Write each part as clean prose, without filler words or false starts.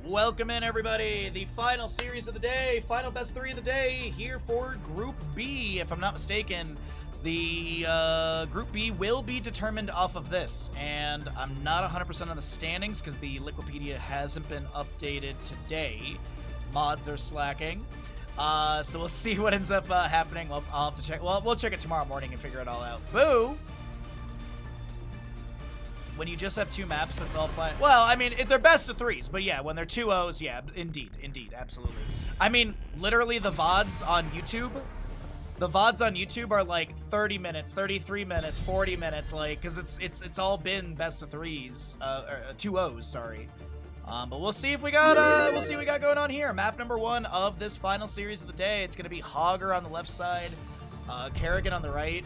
Welcome in, everybody. The final series of the day, final best three of the day, here for Group B. If I'm not mistaken, the Group B will be determined off of this, and I'm not 100% on the standings because the Liquipedia hasn't been updated today. Mods are slacking. So we'll see what ends up happening. Well, I'll have to check. Well, we'll check it tomorrow morning and figure it all out. Boo! When you just have two maps, that's all fine. Well, I mean, they're best of threes, but yeah, when they're 2-0s, yeah, indeed, absolutely. I mean, literally the VODs on YouTube, are like 30 minutes, 33 minutes, 40 minutes, like, because it's all been best of threes, or 2-0s, sorry. But we'll see if we got, we'll see what we got going on here. Map number 1 of this final series of the day. It's gonna be Hogger on the left side, Kerrigan on the right.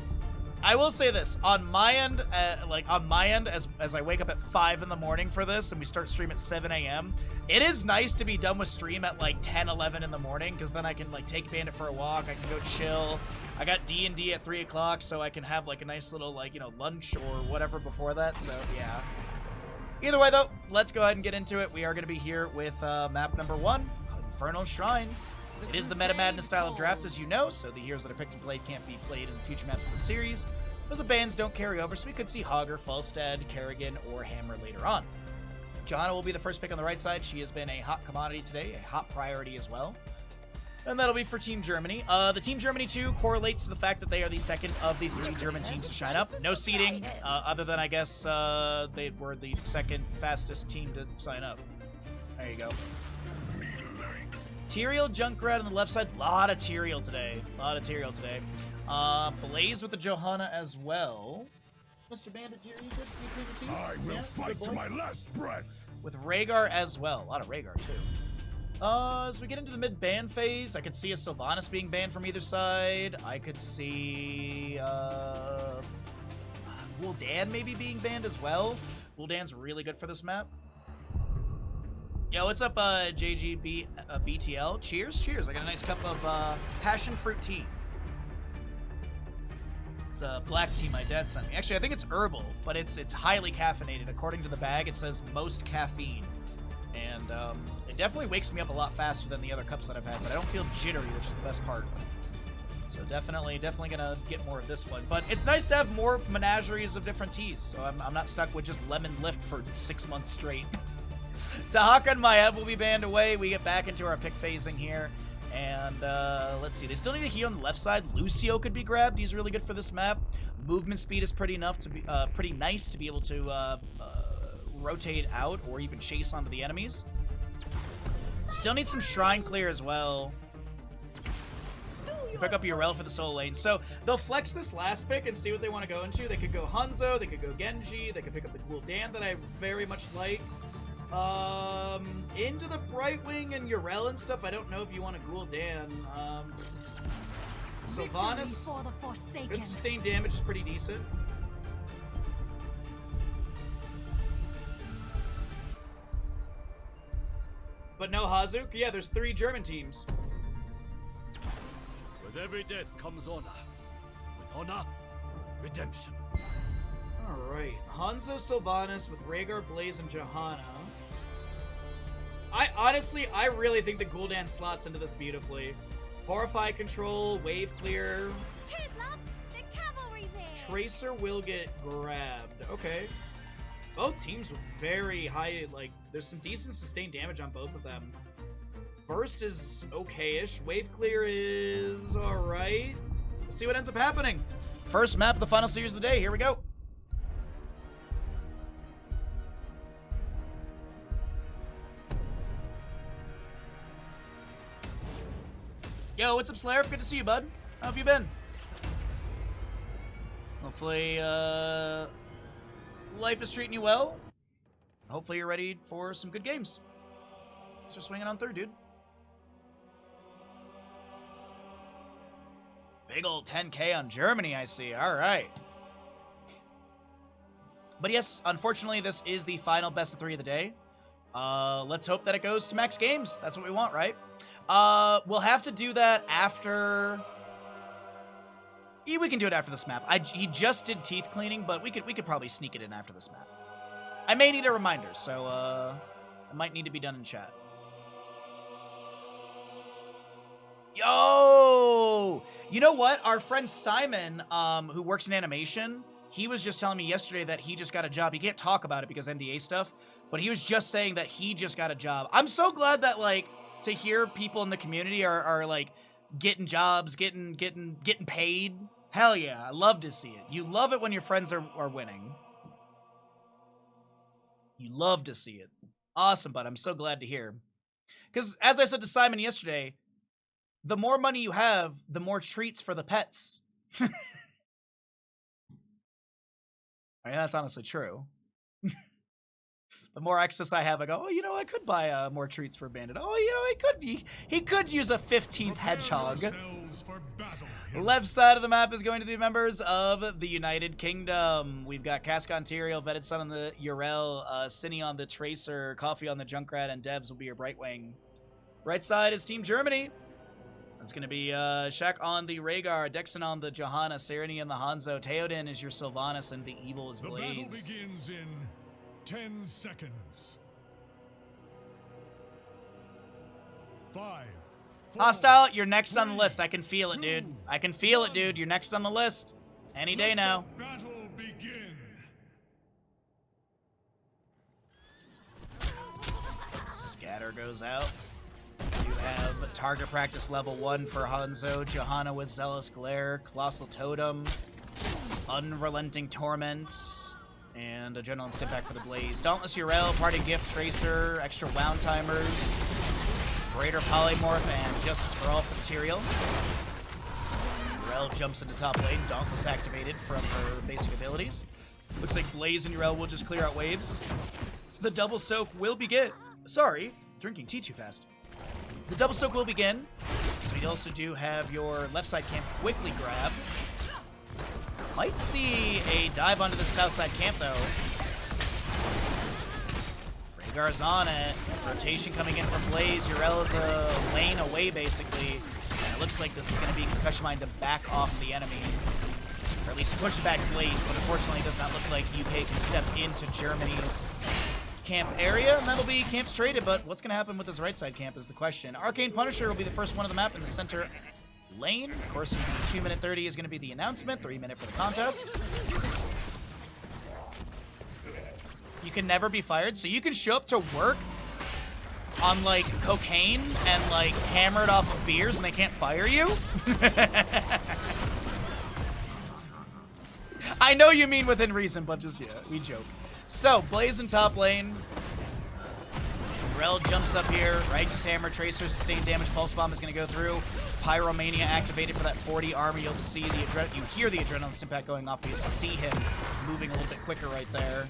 I will say this, on my end, as I wake up at 5 in the morning for this and we start stream at 7 a.m., it is nice to be done with stream at like 10, 11 in the morning, because then I can like take Bandit for a walk, I can go chill. I got D&D at 3 o'clock, so I can have like a nice little like, you know, lunch or whatever before that, so yeah. Either way though, let's go ahead and get into it. We are going to be here with map number 1, Infernal Shrines. It is the Meta Madness style of draft, as you know, so the heroes that are picked and played can't be played in the future maps of the series, but the bans don't carry over, so we could see Hogger, Falstad, Kerrigan, or Hammer later on. Johanna will be the first pick on the right side. She has been a hot commodity today, a hot priority as well. And that'll be for Team Germany. The Team Germany, too, correlates to the fact that they are the second of the 3 German teams to shine up. No seeding, other than, I guess, they were the second fastest team to sign up. There you go. Tyrael, Junkrat on the left side. Lot of Tyrael today. Blaze with the Johanna as well. Mr. Bandit, you good? I will fight to my last breath. With Rhaegar as well. A lot of Rhaegar, too. As we get into the mid-ban phase, I could see a Sylvanas being banned from either side. I could see, Gul'dan maybe being banned as well. Gul'dan's really good for this map. Yo, what's up, JGB, BTL? Cheers. I got a nice cup of passion fruit tea. It's a black tea my dad sent me. Actually, I think it's herbal, but it's highly caffeinated. According to the bag, it says most caffeine. And it definitely wakes me up a lot faster than the other cups that I've had, but I don't feel jittery, which is the best part. So definitely gonna get more of this one. But it's nice to have more menageries of different teas, so I'm not stuck with just lemon lift for 6 months straight. Tahak and Maev will be banned away. We get back into our pick phasing here. And let's see. They still need a heal on the left side. Lucio could be grabbed. He's really good for this map. Movement speed is pretty nice to be able to rotate out or even chase onto the enemies. Still need some shrine clear as well. Pick up Urel for the solo lane. So they'll flex this last pick and see what they want to go into. They could go Hanzo. They could go Genji. They could pick up the Gul'dan that I very much like. Into the Brightwing and Urel and stuff. I don't know if you want a Gul'dan. Sylvanas, good sustained damage is pretty decent. But no Hazuk. Yeah, there's 3 German teams. With every death comes honor. With honor, redemption. Alright. Hanzo, Sylvanas with Rhaegar, Blaze, and Johanna. I really think the Gul'dan slots into this beautifully. Horrify control, wave clear. Cheers, love. The cavalry's here. Tracer will get grabbed. Okay. Both teams with very high, like, there's some decent sustained damage on both of them. Burst is okay-ish. Wave clear is alright. We'll see what ends up happening. First map of the final series of the day. Here we go. Yo, what's up, Slayer? Good to see you, bud. How have you been? Hopefully, life is treating you well. Hopefully you're ready for some good games. Thanks for swinging on through, dude. Big old 10K on Germany, I see. All right. But yes, unfortunately, this is the final best of 3 of the day. Let's hope that it goes to max games. That's what we want, right? We'll have to do that after... Yeah, we can do it after this map. He just did teeth cleaning, but we could probably sneak it in after this map. I may need a reminder, so, it might need to be done in chat. Yo! You know what? Our friend Simon, who works in animation, he was just telling me yesterday that he just got a job. He can't talk about it because NDA stuff, but he was just saying that he just got a job. I'm so glad that, like, to hear people in the community are like, getting jobs, getting paid. Hell yeah, I love to see it. You love it when your friends are winning. You love to see it. Awesome, bud. I'm so glad to hear. Because, as I said to Simon yesterday, the more money you have, the more treats for the pets. I mean, that's honestly true. The more excess I have, I go, oh, you know, I could buy more treats for Bandit. Oh, you know, he could use a 15th hedgehog. Left side of the map is going to the members of the United Kingdom. We've got Cascon Tyrael, Vetted Sun on the Urel, Cine on the Tracer, Coffee on the Junkrat, and Devs will be your Bright Wing. Right side is Team Germany. It's going to be Shaq on the Rhaegar, Dexon on the Johanna, Serenity on the Hanzo, Theoden is your Sylvanas, and the Evil is Blaze. The battle begins in 10 seconds. 5. 4, Hostile, you're next on the 3, list. I can feel it, dude. I can feel it, dude. You're next on the list. Any day now. Battle begin. Scatter goes out. You have target practice level 1 for Hanzo, Johanna with Zealous Glare, Colossal Totem, Unrelenting Torment, and Adrenaline Step Back for the Blaze. Dauntless Urel, Party Gift Tracer, extra Wound Timers, Greater Polymorph, and Justice for All for the Tyrael. Urel jumps into top lane, Dauntless activated from her basic abilities. Looks like Blaze and Urel will just clear out waves. The double soak will begin. Sorry, drinking tea too fast. The double soak will begin. So we also do have your left side camp quickly grab. Might see a dive onto the south side camp though. Rhaegar's on it. Rotation coming in from Blaze. Urel is a lane away basically. And it looks like this is going to be Concussion Mine to back off the enemy. Or at least push back Blaze, but unfortunately it does not look like UK can step into Germany's camp area, and that'll be camp traded, but what's going to happen with this right side camp is the question. Arcane Punisher will be the first one of the map in the center lane. Of course, 2 minute 30 is going to be the announcement, 3 minute for the contest. You can never be fired, so you can show up to work on, like, cocaine and, like, hammered off of beers and they can't fire you? I know you mean within reason, but just, yeah, we joke. So, Blaze in top lane. Rel jumps up here. Righteous Hammer, Tracer, sustained damage. Pulse Bomb is going to go through. Pyromania activated for that 40 armor. You'll see you hear the Adrenaline Stimpak going off, but you'll see him moving a little bit quicker right there.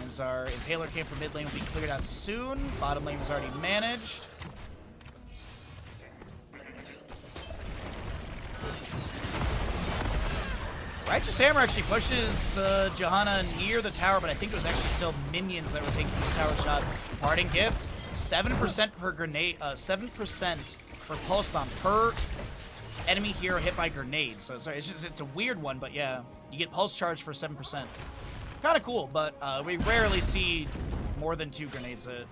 As our Impaler camp for mid lane will be cleared out soon. Bottom lane was already managed. Righteous Hammer actually pushes Johanna near the tower, but I think it was actually still minions that were taking those tower shots. Parting Gift, 7% per grenade, 7% for Pulse Bomb per enemy hero hit by grenade. So sorry, it's a weird one, but yeah, you get Pulse Charge for 7%. Kind of cool, but we rarely see more than 2 grenades hit.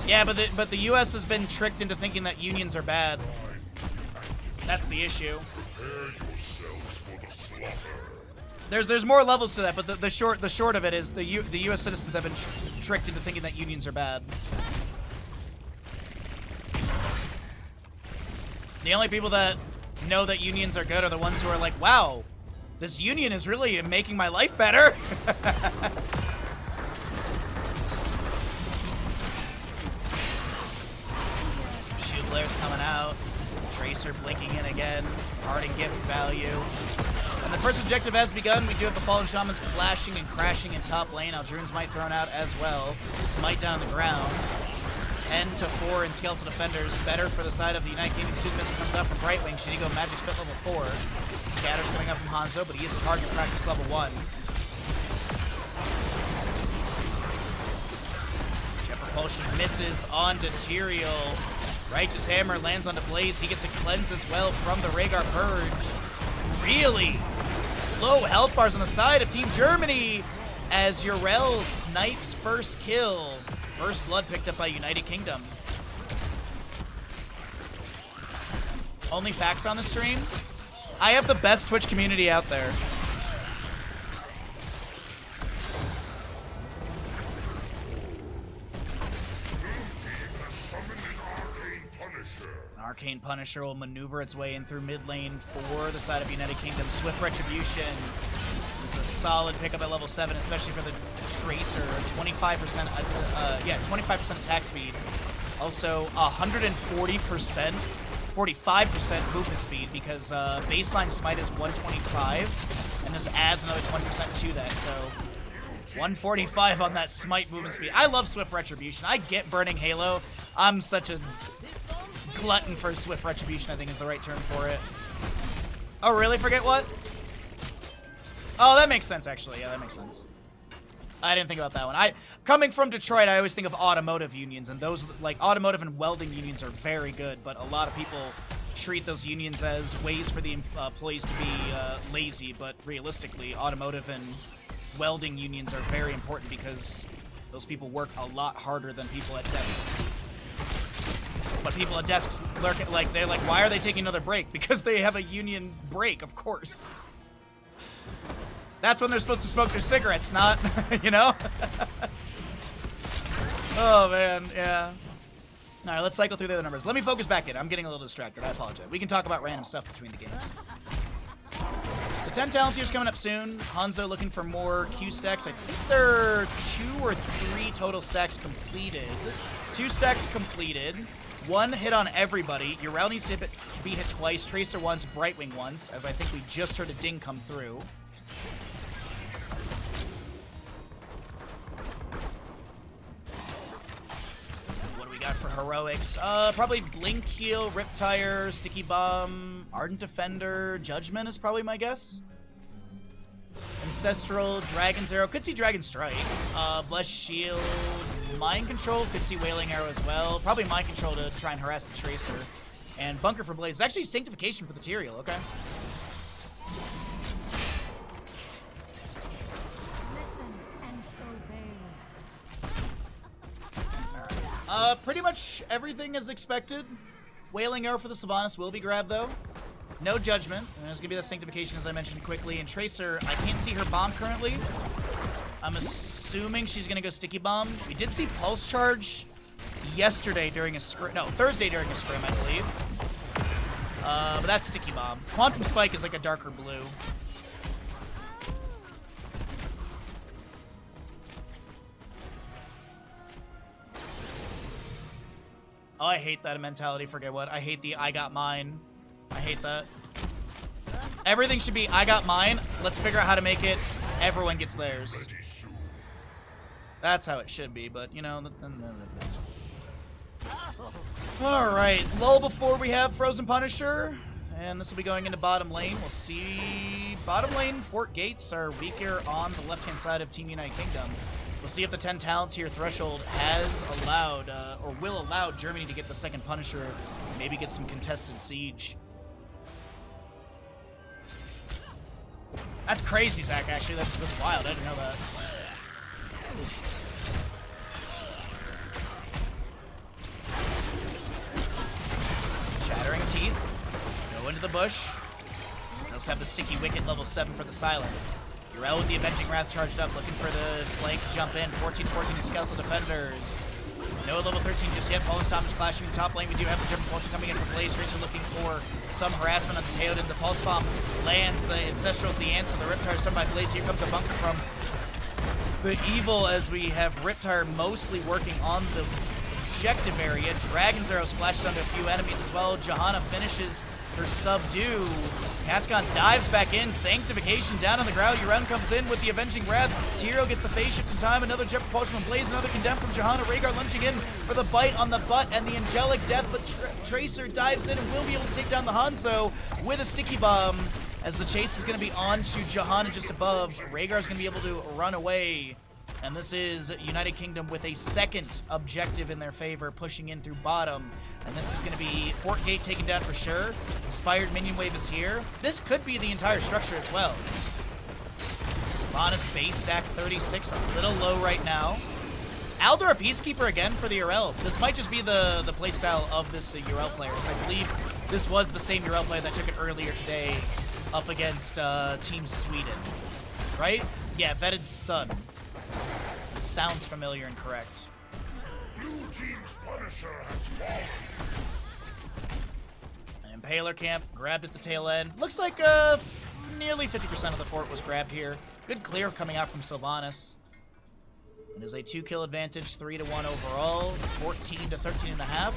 Yeah, but the U.S. has been tricked into thinking that unions are bad. That's the issue. There's more levels to that, but the short of it is the U.S. citizens have been tricked into thinking that unions are bad. The only people that know that unions are good are the ones who are like, wow, this union is really making my life better. Some shield flares coming out. Tracer blinking in again. Parting gift value. And the first objective has begun. We do have the Fallen Shamans clashing and crashing in top lane. Aldrune's Might thrown out as well. Smite down on the ground. 10-4 in Skeletal Defenders. Better for the side of the United Kingdom. Soon Missile comes out from Brightwing. Shinigo Magic Spit level 4. Scatter's coming up from Hanzo, but he is a target practice level 1. Jet Propulsion misses onto Tyrael. Righteous Hammer lands onto Blaze. He gets a cleanse as well from the Rhaegar Purge. Really low health bars on the side of Team Germany as Urel snipes first kill. First blood picked up by United Kingdom. Only facts on the stream. I have the best Twitch community out there. An Arcane Punisher will maneuver its way in through mid lane for the side of United Kingdom. Swift Retribution is a solid pickup at level 7, especially for the Tracer. 25%, 25% attack speed. Also, 140%, 45% movement speed because baseline smite is 125, and this adds another 20% to that. So 145 on that smite movement speed. I love Swift Retribution. I get Burning Halo. I'm such a glutton for Swift Retribution, I think is the right term for it. Oh, really? Forget what? Oh, that makes sense, actually. Yeah, that makes sense. I didn't think about that one. Coming from Detroit, I always think of automotive unions, and those, like, automotive and welding unions are very good, but a lot of people treat those unions as ways for the employees to be lazy, but realistically, automotive and welding unions are very important because those people work a lot harder than people at desks. But people at desks lurk at, like, they're like, why are they taking another break? Because they have a union break, of course. That's when they're supposed to smoke their cigarettes, not, you know? Oh, man, yeah. All right, let's cycle through the other numbers. Let me focus back in. I'm getting a little distracted. I apologize. We can talk about random stuff between the games. So 10 talent tiers coming up soon. Hanzo looking for more Q stacks. I think there are 2 or 3 total stacks completed. 2 stacks completed. 1 hit on everybody. Yrel needs to be hit twice. Tracer once. Brightwing once, as I think we just heard a ding come through. Got for heroics, probably Blink Heal, Riptire, Sticky Bomb, Ardent Defender, Judgment is probably my guess. Ancestral, Dragon's Arrow, could see Dragon Strike, Blessed Shield, Mind Control, could see Wailing Arrow as well, probably Mind Control to try and harass the Tracer, and Bunker for Blaze. It's actually Sanctification for the Tyrael, okay? Pretty much everything is expected. Wailing Arrow for the Sylvanas will be grabbed, though. No Judgment. And there's going to be the Sanctification, as I mentioned quickly. And Tracer, I can't see her bomb currently. I'm assuming she's going to go Sticky Bomb. We did see Pulse Charge yesterday during a scrim. No, Thursday during a scrim, I believe. But that's Sticky Bomb. Quantum Spike is like a darker blue. Oh, I hate that mentality. Forget what. I hate the I got mine. I hate that. Everything should be I got mine. Let's figure out how to make it everyone gets theirs. That's how it should be, but, you know. Alright. Lull before we have Frozen Punisher. And this will be going into bottom lane. We'll see. Bottom lane, Fort Gates are weaker on the left-hand side of Team United Kingdom. We'll see if the 10 talent tier threshold has allowed, or will allow Germany to get the second Punisher, maybe get some contested siege. That's crazy, Zach, actually. That's wild. I didn't know that. Shattering Teeth. Go into the bush. Let's have the Sticky Wicket level 7 for the silence. Yrel with the Avenging Wrath charged up, looking for the flank jump in. 14-14 is Skeletal Defenders. No level 13 just yet. Fallen Storm is clashing in the top lane. We do have the Jump Propulsion coming in for Blaze. Racer looking for some harassment on the Teoden. The Pulse Bomb lands. The Ancestral's the answer. The Riptire is done by Blaze. Here comes a bunker from the Evil as we have Riptire mostly working on the objective area. Dragon's Arrow splashes onto a few enemies as well. Johanna finishes her subdue. Cascon dives back in. Sanctification down on the ground. Yrel comes in with the Avenging Wrath. Tyrael gets the phase shift in time. Another Jet Propulsion from Blaze. Another Condemn from Johanna. Rhaegar lunging in for the bite on the butt and the Angelic Death. But Tracer dives in and will be able to take down the Hanzo with a Sticky Bomb. As the chase is going to be on to Johanna just above. Rhaegar is going to be able to run away. And this is United Kingdom with a second objective in their favor, pushing in through bottom. And this is going to be Fort Gate taken down for sure. Inspired Minion Wave is here. This could be the entire structure as well. Sylvanas base stack 36, a little low right now. Aldor a Peacekeeper again for the Yrel. This might just be the playstyle of this Yrel player. So I believe This was the same URL play that took it earlier today up against Team Sweden. Right? Yeah, Vetted Sun. Sounds familiar and correct. Blue team's Punisher has fallen. And Impaler Camp grabbed at the tail end. Looks like nearly 50% of the fort was grabbed here. Good clear coming out from Sylvanas. It is a 2-kill advantage, 3-1 overall, 14 to 13.5.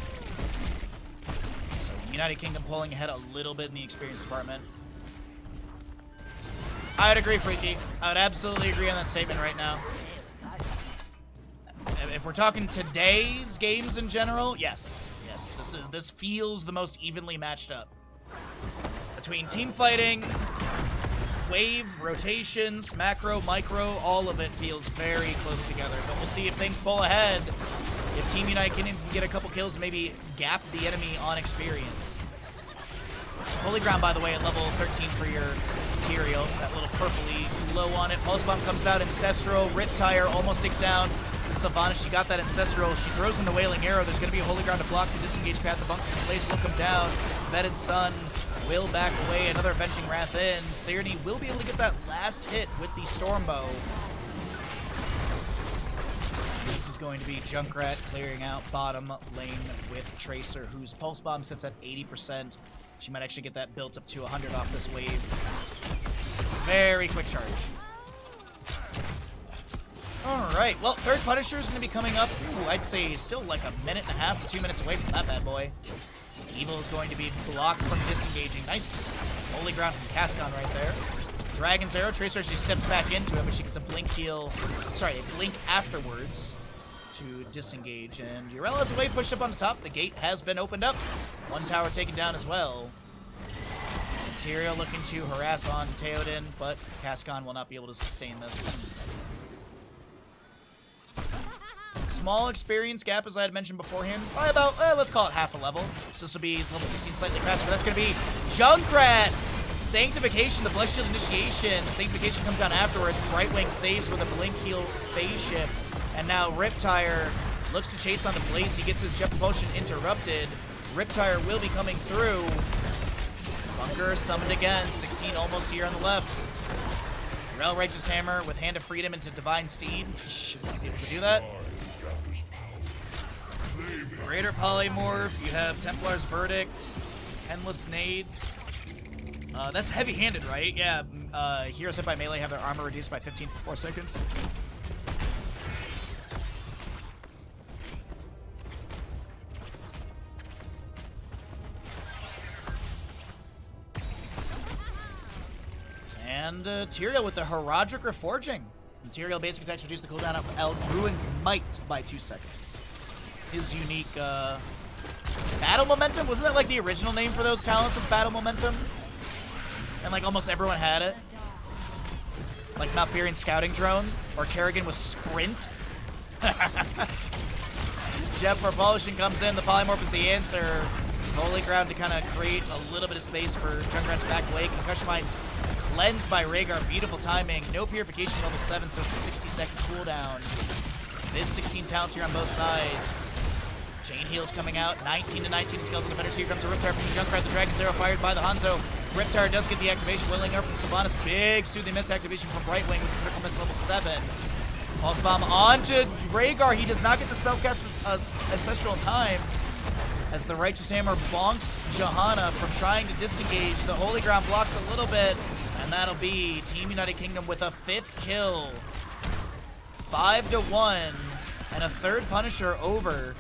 So United Kingdom pulling ahead a little bit in the experience department. I would agree, Freaky. I would absolutely agree on that statement right now. If we're talking today's games in general, yes. Yes, this feels the most evenly matched up. Between team fighting, wave, rotations, macro, micro, all of it feels very close together. But we'll see if things pull ahead. If Team United can get a couple kills and maybe gap the enemy on experience. Holy Ground, by the way, at level 13 for your material. That little purpley glow on it. Pulse Bomb comes out. Ancestral. Riptire almost takes down the Sylvanas. She got that Ancestral. She throws in the Wailing Arrow. There's going to be a Holy Ground to block the disengage path. The bunker blaze will come down. Vetted Sun will back away. Another Avenging Wrath in. Serenity will be able to get that last hit with the Stormbow. This is going to be Junkrat clearing out bottom lane with Tracer, whose Pulse Bomb sits at 80%. She might actually get that built up to 100 off this wave. Very quick charge. Alright, well, third Punisher is going to be coming up. Ooh, I'd say still like a minute and a half to 2 minutes away from that bad boy. Evil is going to be blocked from disengaging. Nice Holy Ground from Cascon right there. Dragon's Arrow. Tracer actually steps back into it, but she gets a blink heal. Sorry, a blink afterwards to disengage. And Urella has a wave pushed up on the top. The gate has been opened up. One tower taken down as well. Material looking to harass on Theoden, but Cascon will not be able to sustain this. Small experience gap, as I had mentioned beforehand, by about, let's call it half a level. So this will be level 16 slightly faster, but that's going to be Junkrat! Sanctification, the Blood Shield Initiation. Sanctification comes down afterwards. Brightwing saves with a Blink Heal phase shift. And now Riptire looks to chase onto Blaze. He gets his Jet Propulsion interrupted. Riptire will be coming through. Bunker summoned again. 16 almost here on the left. Rel Righteous Hammer with Hand of Freedom into Divine Steed. Should be able to do that. Greater Polymorph. You have Templar's Verdict. Endless Nades. That's heavy-handed, right? Yeah, heroes hit by melee have their armor reduced by 15 for 4 seconds. And Tyrael with the Heraldric Reforging. Material basic attacks reduce the cooldown of Eldruin's Might by 2 seconds. His unique Battle Momentum, wasn't that like the original name for those talents was Battle Momentum? And like almost everyone had it. Like Malfurion Scouting Drone, or Kerrigan was Sprint. Jet Propulsion comes in, the Polymorph is the answer. Holy Ground to kind of create a little bit of space for Junkrat's back away. Concussion Mine cleansed by Rhaegar, beautiful timing. No Purification level 7, so it's a 60-second cooldown. There's 16 talents here on both sides. Chain Heals coming out, 19 to 19 Skeleton Defenders. Here comes a Riptire from the Junkrat, the Dragon's Arrow fired by the Hanzo. Riptire does get the activation, Wailing Arrow from Sylvanas. Big Soothing Mist activation from Brightwing with Critical Miss level 7. Pulse Bomb onto Rhaegar. He does not get the self-cast Ancestral in time as the Righteous Hammer bonks Johanna from trying to disengage. The Holy Ground blocks a little bit, and that'll be Team United Kingdom with a 5th kill. 5-1, and a 3rd Punisher over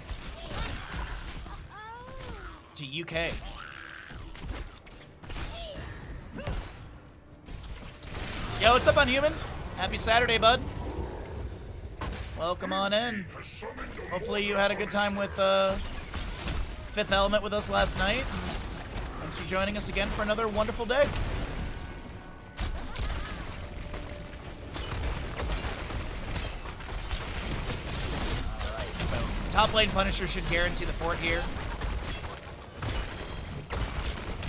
to UK. Yo, what's up, Unhuman? Happy Saturday, bud. Welcome on in. Hopefully you had a good time with Fifth Element with us last night. Thanks for joining us again for another wonderful day. Alright, so top lane Punisher should guarantee the fort here.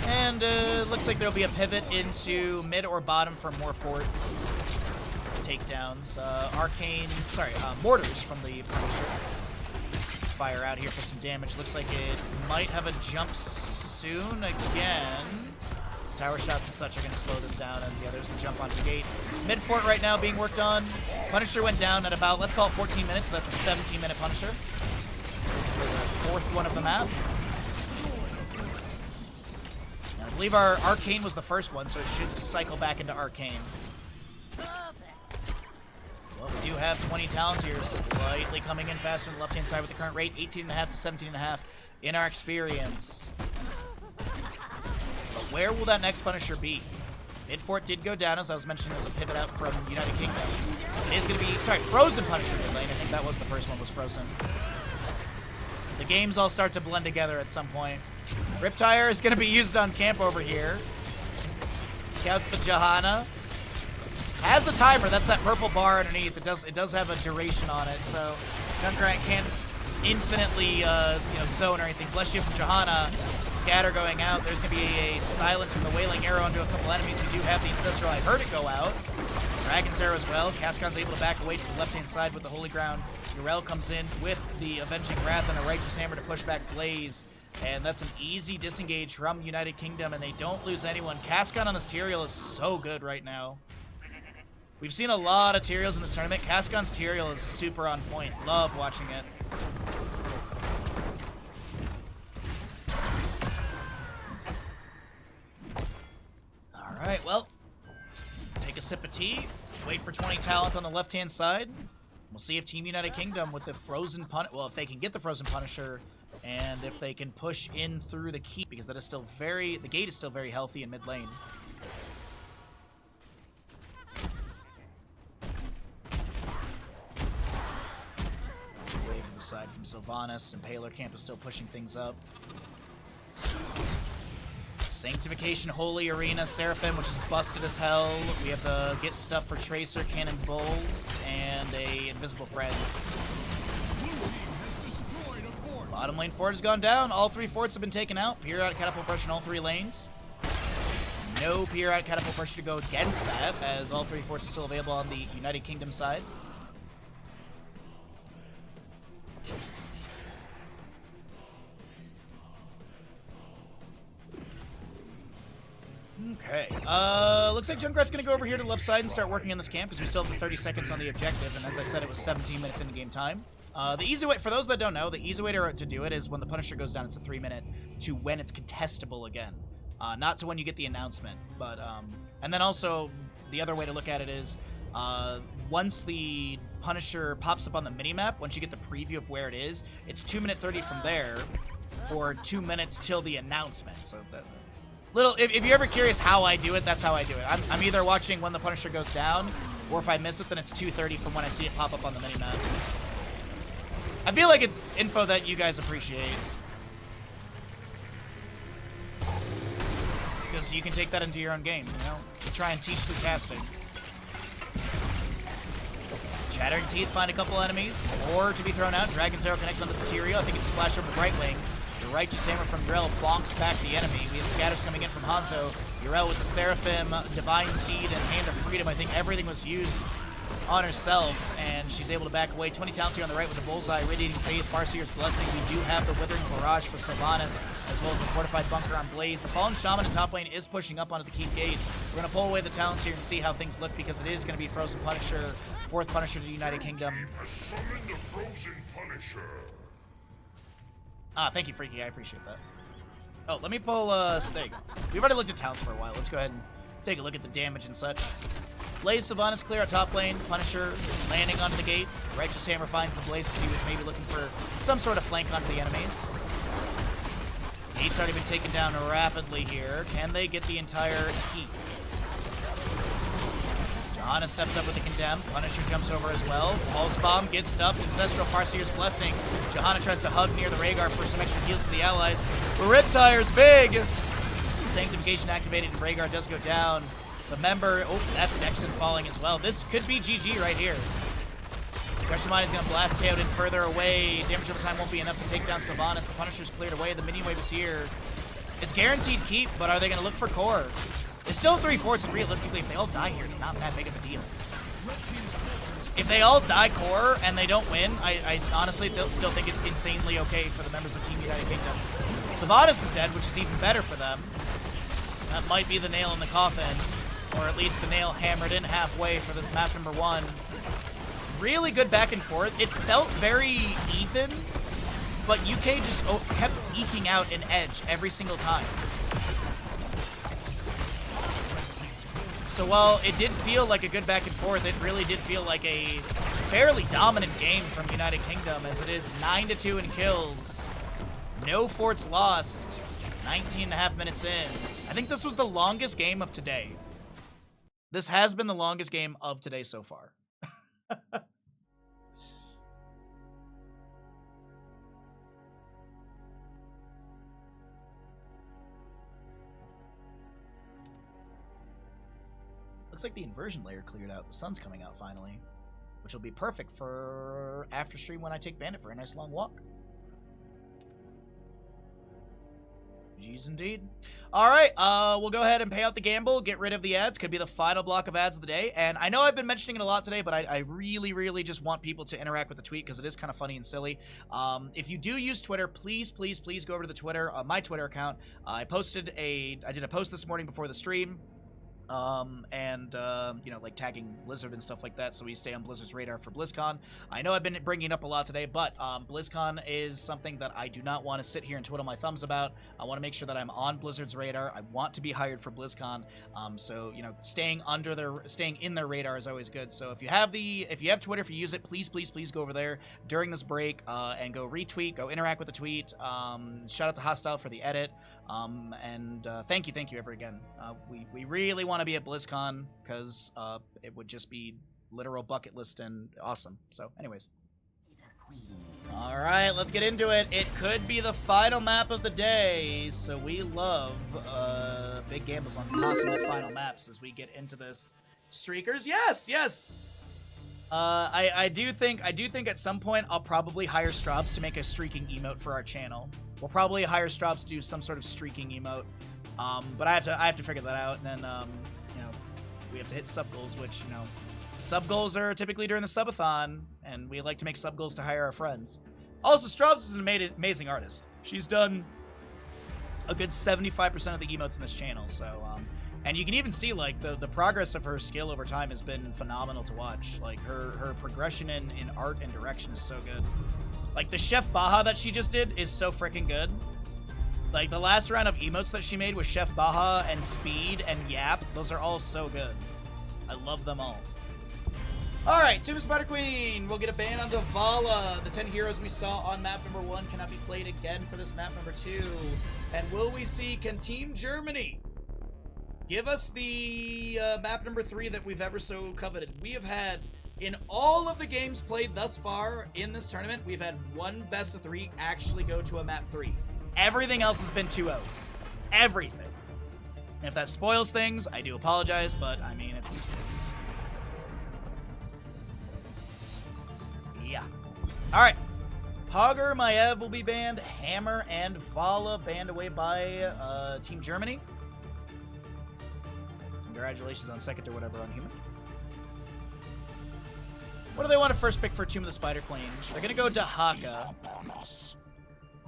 And looks like there'll be a pivot into mid or bottom for more fort takedowns. Mortars from the Punisher. Fire out here for some damage. Looks like it might have a jump soon again. Tower shots and such are going to slow this down, and the others will jump onto the gate. Mid fort right now being worked on. Punisher went down at about, let's call it 14 minutes, so that's a 17-minute Punisher. For the 4th one of the map. And I believe our Arcane was the first one, so it should cycle back into Arcane. Well, we do have 20 talents here, slightly coming in faster on the left-hand side with the current rate, 18.5 to 17.5 in our experience. But where will that next Punisher be? Mid fort did go down, as I was mentioning, there's a pivot out from United Kingdom. It is going to be, sorry, Frozen Punisher mid lane. I think that was the first one, was Frozen. The games all start to blend together at some point. Riptire is going to be used on camp over here. Scouts the Johanna. Has a timer. That's that purple bar underneath. It does have a duration on it, so Junkrat can't infinitely zone or anything. Bless you from Johanna. Scatter going out. There's going to be a silence from the Wailing Arrow onto a couple enemies. We do have the Ancestral. I heard it go out. Dragon's Arrow as well. Cascon's able to back away to the left-hand side with the Holy Ground. Yrel comes in with the Avenging Wrath and a Righteous Hammer to push back Blaze. And that's an easy disengage from United Kingdom, and they don't lose anyone. Cascon on this Tyrael is so good right now. We've seen a lot of Tyraels in this tournament. Cascon's Tyrael is super on point. Love watching it. Alright, well, take a sip of tea, wait for 20 talent on the left-hand side. We'll see if Team United Kingdom with the Frozen Punisher, well, if they can get the Frozen Punisher, and if they can push in through the keep, because that is still the gate is still very healthy in mid lane. Wave to the side from Sylvanas, and Paler Camp is still pushing things up. Sanctification, Holy Arena, Seraphim, which is busted as hell. We have the get stuff for Tracer, Cannon Bulls, and a Invisible Friends. Bottom lane fort has gone down. All 3 forts have been taken out. Periodic catapult pressure in all 3 lanes. No periodic catapult pressure to go against that, as all 3 forts are still available on the United Kingdom side. Okay. Looks like Junkrat's gonna go over here to the left side and start working on this camp, because we still have the 30 seconds on the objective, and as I said, it was 17 minutes into game time. The easy way, for those that don't know, the easy way to do it is when the Punisher goes down, it's a 3-minute to when it's contestable again. Not to when you get the announcement, but, and then also, the other way to look at it is, once the Punisher pops up on the minimap, once you get the preview of where it is, it's 2-minute 30 from there, or 2 minutes till the announcement. So that, if you're ever curious how I do it, that's how I do it. I'm either watching when the Punisher goes down, or if I miss it, then it's 2:30 from when I see it pop up on the minimap. I feel like it's info that you guys appreciate, because you can take that into your own game, you know? You try and teach through casting. Chattering Teeth find a couple enemies, more to be thrown out. Dragon's Arrow connects onto the Tyrael. I think it's splashed over right wing. The Righteous Hammer from Yrel bonks back the enemy. We have scatters coming in from Hanzo. Yrel with the Seraphim, Divine Steed, and Hand of Freedom. I think everything was used on herself, and she's able to back away. 20 talents here on the right with the Bullseye, Radiating Faith, Farseer's Blessing. We do have the Withering Barrage for Sylvanas, as well as the Fortified Bunker on Blaze. The Fallen Shaman in top lane is pushing up onto the Keep Gate. We're going to pull away the talents here and see how things look, because it is going to be Frozen Punisher, 4th Punisher to the United Kingdom. Summon the Frozen Punisher. Ah, thank you, Freaky. I appreciate that. Oh, let me pull Stig. We've already looked at talents for a while. Let's go ahead and take a look at the damage and such. Blaze Sylvanas clear at top lane. Punisher landing onto the gate. Righteous Hammer finds the Blaze as he was maybe looking for some sort of flank onto the enemies. Gate's already been taken down rapidly here. Can they get the entire keep? Johanna steps up with the Condemn. Punisher jumps over as well. Pulse Bomb gets stuffed. Ancestral Farseer's Blessing. Johanna tries to hug near the Rhaegar for some extra heals to the allies. Riptire's big! Sanctification activated and Rhaegar does go down. The member, oh, that's Dexon falling as well. This could be GG right here. Pressure Mine is going to blast Teod in further away. Damage over time won't be enough to take down Sylvanas. The Punisher's cleared away. The minion wave is here. It's guaranteed keep, but are they going to look for core? It's still 3 forts, and realistically, if they all die here, it's not that big of a deal. If they all die core and they don't win, I honestly still think it's insanely okay for the members of Team United Kingdom. Savadas is dead, which is even better for them. That might be the nail in the coffin, or at least the nail hammered in halfway for this map number 1. Really good back and forth. It felt very even, but UK just kept eking out an edge every single time. So while it did feel like a good back and forth, it really did feel like a fairly dominant game from United Kingdom, as it is 9-2 in kills. No forts lost. 19.5 minutes in. I think this was the longest game of today. This has been the longest game of today so far. Looks like the inversion layer cleared out. The sun's coming out finally, which will be perfect for after stream when I take Bandit for a nice long walk. GG's indeed. All right, we'll go ahead and pay out the gamble, get rid of the ads. Could be the final block of ads of the day. And I know I've been mentioning it a lot today, but I really, really just want people to interact with the tweet because it is kind of funny and silly. If you do use Twitter, please, please, please go over to the Twitter, my Twitter account. I did a post this morning before the stream. You know, like tagging Blizzard and stuff like that, so we stay on Blizzard's radar for BlizzCon. I know I've been bringing it up a lot today, but BlizzCon is something that I do not want to sit here and twiddle my thumbs about. I want to make sure that I'm on Blizzard's radar. I want to be hired for BlizzCon, so you know, staying in their radar is always good. So if you have Twitter, if you use it, please, please, please go over there during this break and go retweet, go interact with the tweet. Shout out to Hostile for the edit. Thank you ever again. We really want to be at BlizzCon because it would just be literal bucket list and awesome. So anyways. All right, let's get into it. It could be the final map of the day, so we love big gambles on possible final maps as we get into this. Streakers, yes. I do think at some point I'll probably hire Straubs to make a streaking emote for our channel. We'll probably hire Straubs to do some sort of streaking emote, but I have to figure that out. And then you know, we have to hit sub goals, which, you know, sub goals are typically during the subathon, and we like to make sub goals to hire our friends. Also, Straubs is an amazing artist. She's done a good 75% of the emotes in this channel. So and you can even see, like, the progress of her skill over time has been phenomenal to watch. Like, her progression in art and direction is so good. Like, the Chef Baha that she just did is so freaking good. Like, the last round of emotes that she made with Chef Baha and Speed and Yap, those are all so good. I love them all. Alright, Tomb of Spider Queen. We'll get a ban on Davala. The 10 heroes we saw on map number 1 cannot be played again for this map number 2. And will we see, can Team Germany give us the map number 3 that we've ever so coveted? We have had, in all of the games played thus far in this tournament, we've had one best of 3 actually go to a map 3. Everything else has been 2-0s. Everything. And if that spoils things, I do apologize, but I mean, it's... Yeah. Alright. Hager, Maev will be banned. Hammer and Vala banned away by Team Germany. Congratulations on second or whatever on Human. What do they want to first pick for Tomb of the Spider Queen? They're going to go Dahaka.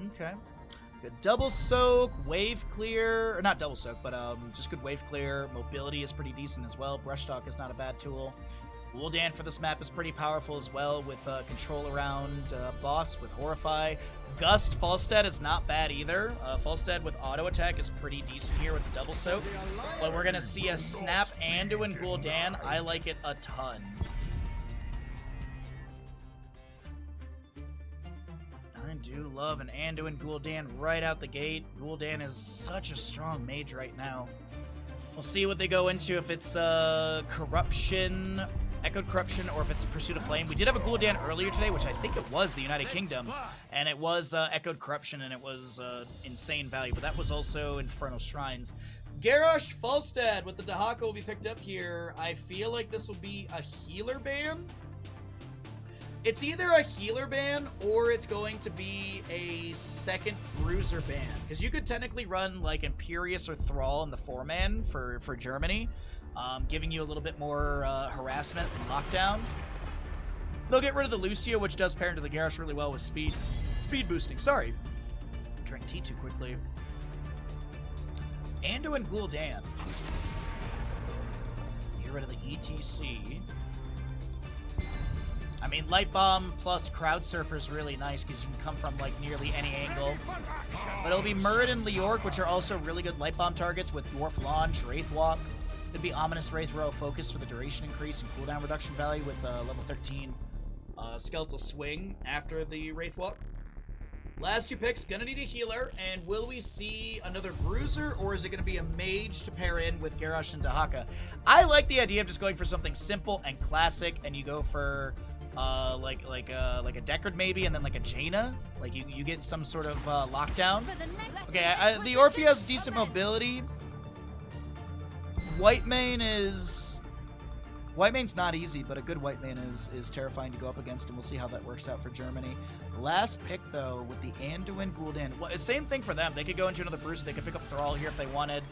Okay. Good double soak, wave clear, or not double soak, but just good wave clear. Mobility is pretty decent as well. Brush Talk is not a bad tool. Gul'dan for this map is pretty powerful as well with control around boss with Horrify. Gust Falstad is not bad either. Falstad with auto attack is pretty decent here with the double soak. But we're going to see a Snap Anduin Gul'dan. I like it a ton. I do love an Anduin Gul'dan right out the gate. Gul'dan is such a strong mage right now. We'll see what they go into, if it's Corruption, Echoed Corruption, or if it's Pursuit of Flame. We did have a Gul'dan earlier today, which I think it was the United Kingdom, and it was Echoed Corruption, and it was insane value, but that was also Infernal Shrines. Garrosh Falstad with the Dahaka will be picked up here. I feel like this will be a healer ban. It's either a healer ban or it's going to be a second bruiser ban. Because you could technically run like Imperious or Thrall in the 4-man for Germany, giving you a little bit more harassment and lockdown. They'll get rid of the Lucio, which does pair into the Garrosh really well with speed boosting. Sorry. Drink tea too quickly. Anduin Gul'dan. Get rid of the ETC. I mean, Light Bomb plus Crowd Surfer is really nice because you can come from, like, nearly any angle. But it'll be Muradin and Leoric, which are also really good Light Bomb targets with Dwarf Launch, Wraith Walk. Could be Ominous Wraith Row Focus for the duration increase and cooldown reduction value with level 13 Skeletal Swing after the Wraith Walk. Last two picks, gonna need a healer, and will we see another Bruiser, or is it gonna be a Mage to pair in with Garrosh and Dahaka? I like the idea of just going for something simple and classic, and you go for like a Deckard maybe, and then like a Jaina. Like you get some sort of lockdown. Okay, the Orpheus has decent mobility. White's not easy, but a good Whitemane is terrifying to go up against, and we'll see how that works out for Germany. Last pick, though, with the Anduin Gul'dan. Well, same thing for them. They could go into another Bruiser. They could pick up Thrall here if they wanted.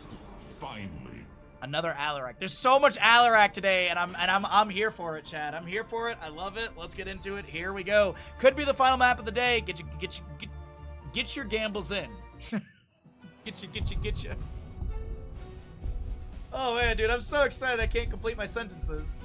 Finally. Another Alarak. There's so much Alarak today, and I'm here for it, Chad. I'm here for it. I love it. Let's get into it. Here we go. Could be the final map of the day. Get your gambles in. Get you. Oh man, dude, I'm so excited I can't complete my sentences.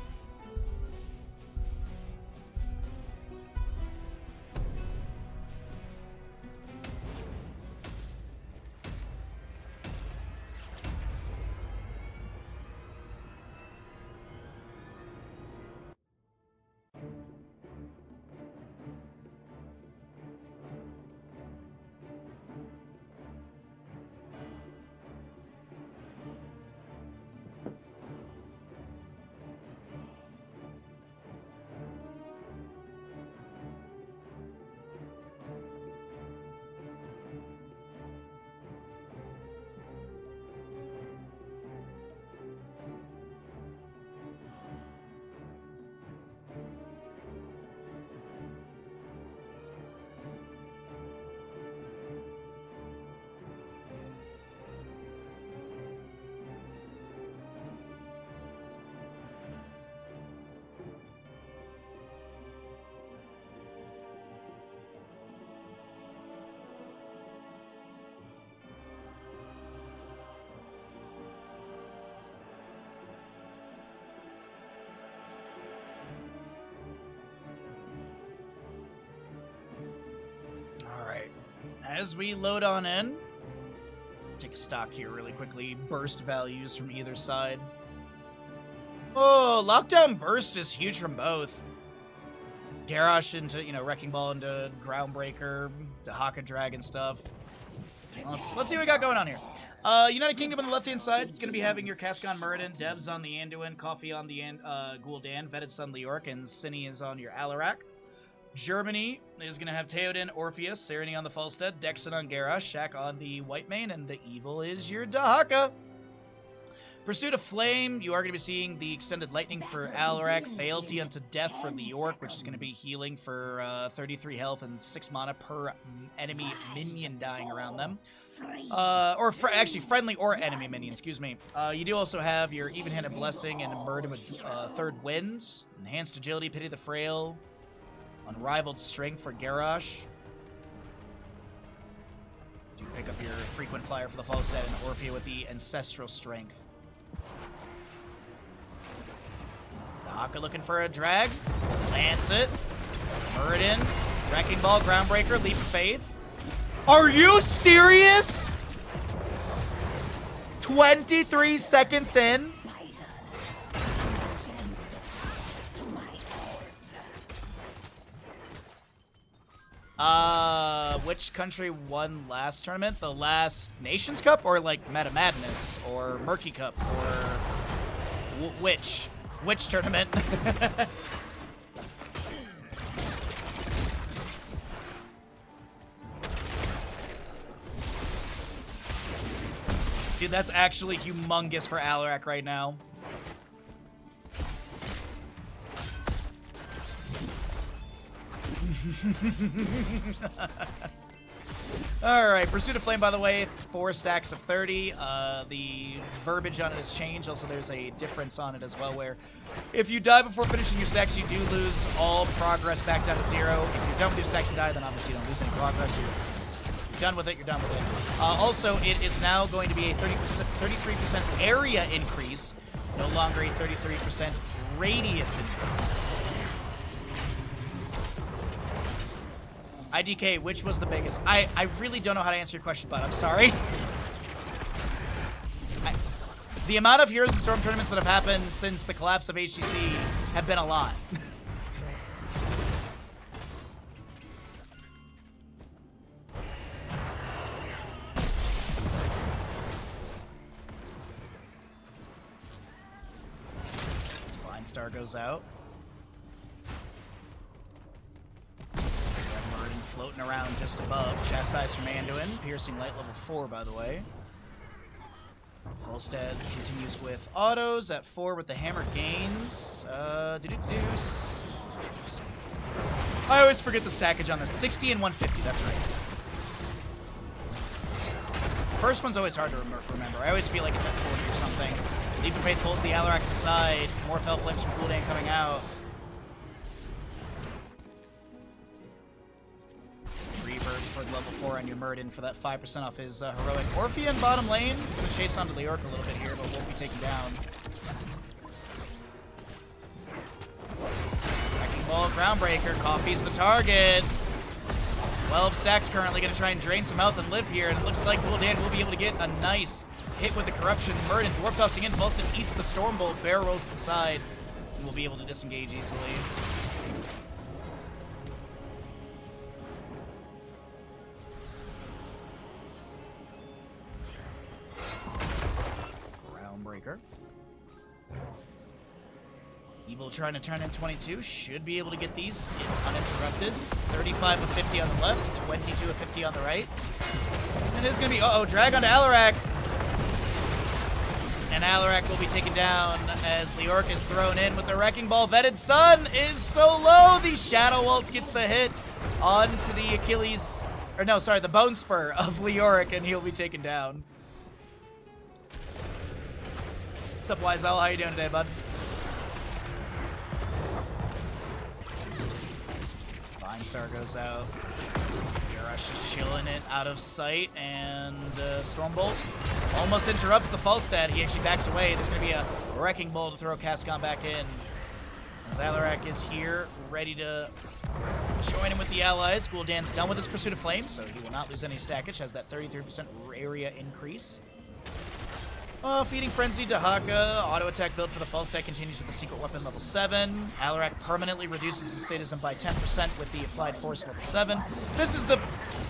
As we load on in, take a stock here really quickly. Burst values from either side. Oh, Lockdown Burst is huge from both. Garrosh into, Wrecking Ball into Groundbreaker, Dahaka Dragon stuff. Let's see what we got going on here. United Kingdom on the left-hand side. It's going to be having your Cascon Muradin, Devs on the Anduin, Coffee on the Gul'dan, Vetted Sun Leoric, and Cine is on your Alarak. Germany is going to have Theoden, Orpheus, Serenity on the Falstad, Dexon on Garrosh, Shaq on the Whitemane, and the Evil is your Dahaka. Pursuit of Flame, you are going to be seeing the Extended Lightning for Alarak, Fealty unto Death for Leoric, which is going to be healing for 33 health and 6 mana per enemy minion dying around them. Actually, friendly or enemy minion, excuse me. You do also have your Even-Handed Blessing and Muradin with Third Wind, Enhanced Agility, Pity the Frail, Unrivaled Strength for Garrosh. Do pick up your Frequent Flyer for the Falstad and Orphea with the Ancestral Strength. Dahaka looking for a drag. Lance it. Muradin. Wrecking Ball, Groundbreaker, Leap of Faith. Are you serious? 23 seconds in? Which country won last tournament? The last Nations Cup, or like Meta Madness, or Murky Cup, or which tournament? Dude, that's actually humongous for Alarak right now. Alright, Pursuit of Flame, by the way, 4 stacks of 30. The verbiage on it has changed. Also, there's a difference on it as well, where if you die before finishing your stacks, you do lose all progress back down to 0. If you're done with your stacks and die, then obviously you don't lose any progress. You're done with it, you're done with it. Also, it is now going to be a 33% area increase, no longer a 33% radius increase. IDK, which was the biggest? I really don't know how to answer your question, bud. I'm sorry. The amount of Heroes of Storm tournaments that have happened since the collapse of HCC have been a lot. Blind Star goes out. Murden floating around just above. Chastise from Anduin. Piercing light level 4, by the way. Volstead continues with autos at 4 with the hammer gains. I always forget the stackage on this. 60 and 150, that's right. First one's always hard to remember. I always feel like it's at 40 or something. Leap of Faith pulls the Alarak to the side. More Fell Flames from Gul'dan coming out. For the level 4 on your Murden for that 5% off his heroic. Orpheon bottom lane. Gonna chase onto Leorc a little bit here, but won't be taken down. Wrecking Ball, Groundbreaker. Coffee's the target. 12 stacks currently gonna try and drain some health and live here, and it looks like Gul'dan will be able to get a nice hit with the Corruption. Murden, Dwarf tossing in. Volston eats the Stormbolt. Bear rolls to the side, and will be able to disengage easily. Groundbreaker. Evil trying to turn in 22. Should be able to get these uninterrupted. 35 of 50 on the left. 22 of 50 on the right. And it's going to be... Uh-oh, drag onto Alarak. And Alarak will be taken down as Leorc is thrown in with the Wrecking Ball. Vetted Sun is so low. The Shadow Waltz gets the hit onto the Achilles... Or no, sorry, the Bone Spur of Leorc, and he'll be taken down. What's up, Wiesel? How you doing today, bud? Vine Star goes out. Yorush just chilling it out of sight, and Stormbolt almost interrupts the Falstad. He actually backs away. There's going to be a Wrecking Ball to throw Cascon back in. Alarak is here, ready to join him with the allies. Gul'dan's done with his Pursuit of Flame, so he will not lose any stackage. Has that 33% area increase. Feeding Frenzy to Haka. Auto attack build for the Falstad continues with the Secret Weapon level 7. Alarak permanently reduces his sadism by 10% with the Applied Force level 7. This is the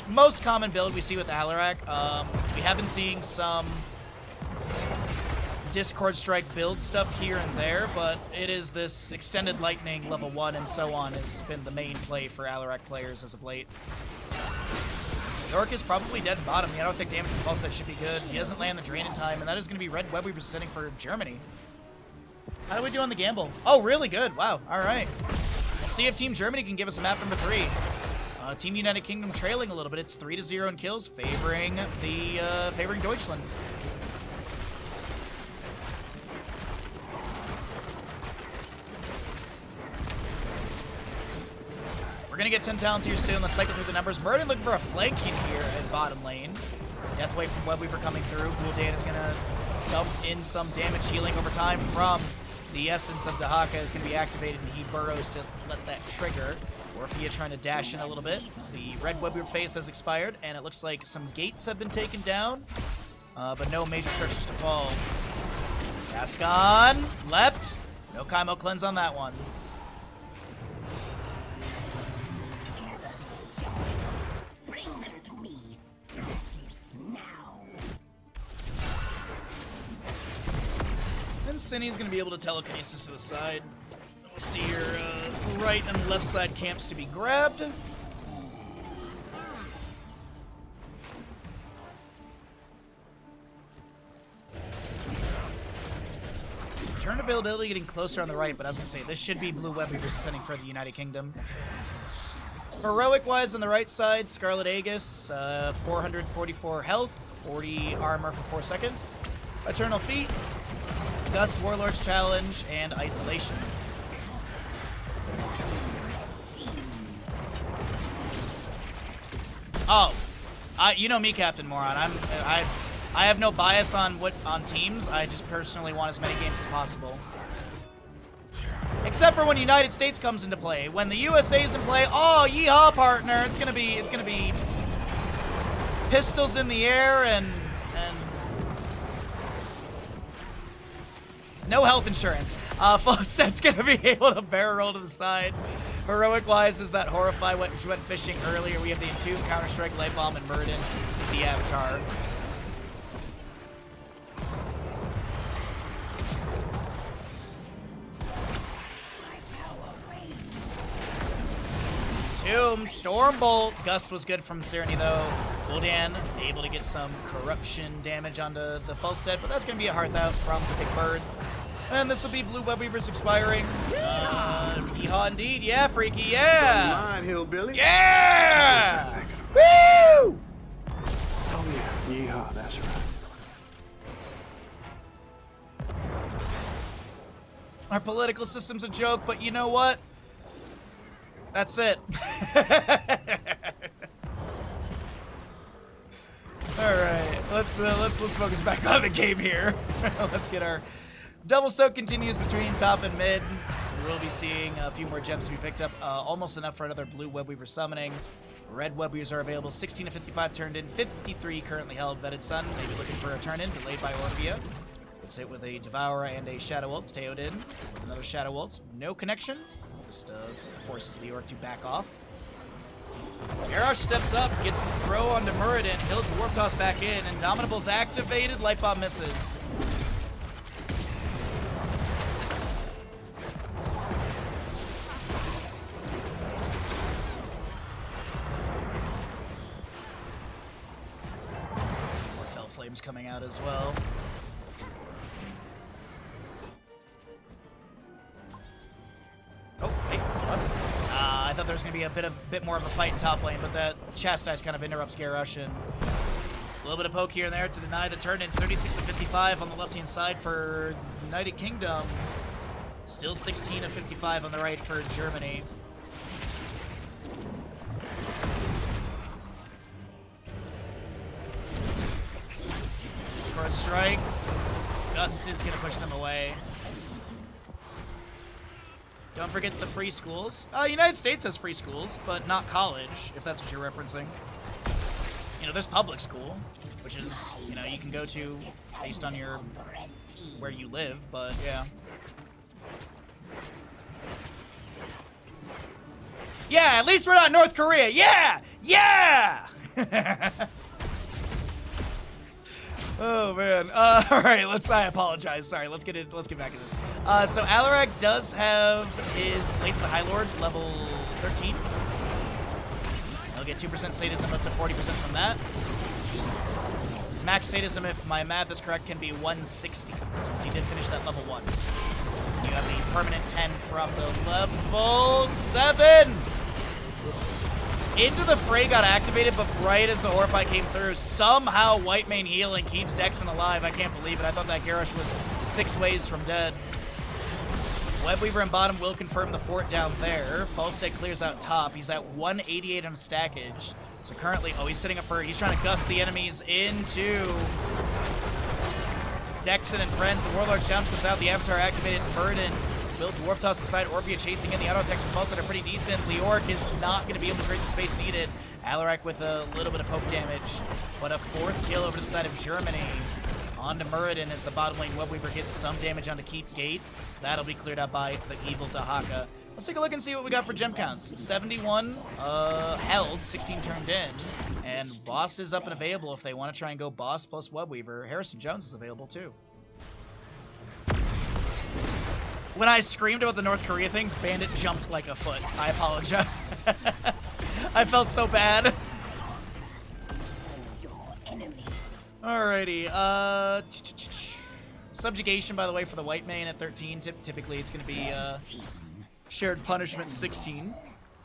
most common build we see with Alarak. We have been seeing some Discord Strike build stuff here and there, but it is this Extended Lightning level 1 and so on has been the main play for Alarak players as of late. York is probably dead bottom. The auto-take damage from Falstad should be good. He doesn't land the drain in time, and that is going to be Red Web Weaver sitting for Germany. How do we do on the gamble? Oh, really good. Wow. All right. We'll see if Team Germany can give us a map number 3. Team United Kingdom trailing a little bit. It's 3-0 in kills, favoring Deutschland. We're going to get 10 talents here soon. Let's cycle through the numbers. Murden looking for a flank in here at bottom lane. Deathwave from Webweaver coming through. Gul'dan is going to dump in some damage healing over time from the Essence of Dahaka is going to be activated, and he burrows to let that trigger. Orphea trying to dash in a little bit. The Red Webweaver phase has expired, and it looks like some gates have been taken down, but no major structures to fall. Cascon leapt. No Kaimo Cleanse on that one. And Cinny's going to be able to telekinesis to the side. We'll see your right and left side camps to be grabbed. Turn availability getting closer on the right, but I was going to say, this should be Blue Web Weavers ascending for the United Kingdom. Heroic-wise on the right side, Scarlet Aegis, 444 health, 40 armor for 4 seconds. Eternal Feet, Gust, Warlord's Challenge, and Isolation. Oh, You know me, Captain Moron. I have no bias on teams. I just personally want as many games as possible. Except for when United States comes into play. When the USA's in play, oh, yeehaw, partner. It's gonna be pistols in the air and no health insurance. Falstead's gonna be able to barrel roll to the side. Heroic-wise is that Horrify went fishing earlier. We have the Entomb, Counter-Strike, Light Bomb, and Murden, the Avatar. Entomb, Stormbolt. Gust was good from Serenity, though. Gul'dan able to get some corruption damage onto the Falstead, but that's going to be a hearth out from the Big Bird. And this will be Blue Web Weavers expiring. Yeehaw indeed. Yeah, Freaky. Yeah. Don't mind, Hillbilly. Yeah. Woo! Oh, yeah. Yeehaw, that's right. Our political system's a joke, but you know what? That's it. All right, let's focus back on the game here. Let's get our double soak continues between top and mid. We'll be seeing a few more gems to be picked up. Almost enough for another blue Web Weaver summoning. Red Web Weavers are available. 16 to 55 turned in. 53 currently held. Vetted Sun maybe looking for a turn in. Delayed by Orphea. Let's hit with a Devourer and a Shadow Waltz. Teod in with another Shadow Waltz. No connection. Just forces Leoric to back off. Garrosh steps up, gets the throw onto Muradin. He'll Dwarf Toss back in. Indomitable's activated. Light Bomb misses. More Fell Flames coming out as well. Oh, wait, what? I thought there was going to be a bit more of a fight in top lane, but that Chastise kind of interrupts Garrosh, and a little bit of poke here and there to deny the turn. It's 36 to 55 on the left-hand side for United Kingdom. Still 16 to 55 on the right for Germany. Discord strike. Gust is going to push them away. Don't forget the free schools. United States has free schools, but not college, if that's what you're referencing. You know, there's public school, which is, you know, you can go to based on your where you live, but yeah. Yeah, at least we're not North Korea. Yeah! Yeah! Oh man. All right. I apologize. Sorry. Let's get back to this. So Alarak does have his Blades of the High Lord level 13. He'll get 2% sadism up to 40% from that. His max sadism, if my math is correct, can be 160 since he did finish that level 1. You have the permanent 10 from the level 7. Into the Fray got activated, but right as the Horrify came through, somehow White Mane healing keeps Dexon alive. I can't believe it. I thought that Garrosh was 6 ways from dead. Webweaver in bottom will confirm the fort down there. Falstead clears out top. He's at 188 on stackage. So currently, he's setting up he's trying to gust the enemies into Dexon and friends. The Warlord Challenge comes out. The Avatar activated. Burden will Dwarf Toss the side. Orphea chasing in. The auto attacks from Falstead are pretty decent. Leoric is not going to be able to create the space needed. Alarak with a little bit of poke damage, but a 4th kill over to the side of Germany. On to Muradin as the bottom lane Webweaver gets some damage onto Keep Gate. That'll be cleared out by the evil Dahaka. Let's take a look and see what we got for gem counts. 71 held, 16 turned in, and Boss is up and available if they want to try and go Boss plus Webweaver. Harrison Jones is available too. When I screamed about the North Korea thing, Bandit jumped like a foot. I apologize. I felt so bad. Alrighty. Subjugation, by the way, for the White Mane at 13. Typically, it's going to be shared punishment 16.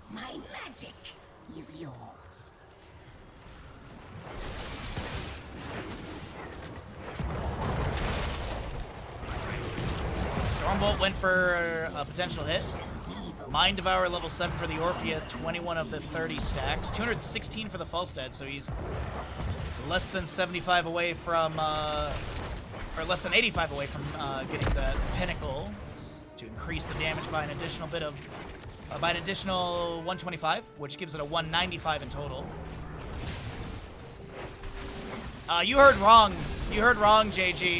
My magic is yours. Stormbolt went for a potential hit. Mind Devourer level 7 for the Orphea, 21 of the 30 stacks. 216 for the Falstad, so he's less than 75 away from, or less than 85 away from getting the Pinnacle to increase the damage by an additional bit of, by an additional 125, which gives it a 195 in total. You heard wrong. You heard wrong, JG.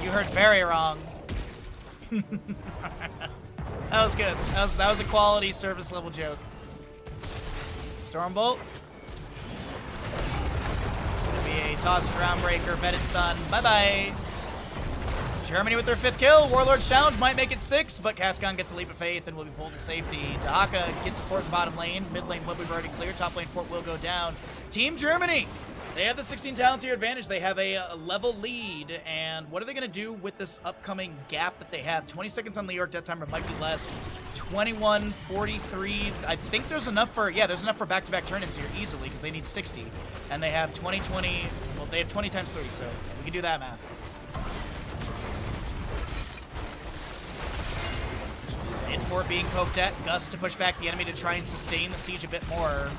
You heard very wrong. That was good. That was a quality service level joke. Stormbolt. It's gonna be a toss groundbreaker. Vetted Sun. Bye-bye. Germany with their 5th kill. Warlord's Challenge might make it 6, but Cascon gets a leap of faith and will be pulled to safety. Dahaka gets a fort in bottom lane. Mid lane will be already clear. Top lane fort will go down. Team Germany. They have the 16 talent tier advantage. They have a level lead. And what are they going to do with this upcoming gap that they have? 20 seconds on the York. Death timer might be less. 21, 43. I think there's enough for, yeah, there's enough for back-to-back turn-ins here easily because they need 60. And they have 20, 20. Well, they have 20 times 3, so we can do that math. In fort being poked at. Gus to push back the enemy to try and sustain the siege a bit more.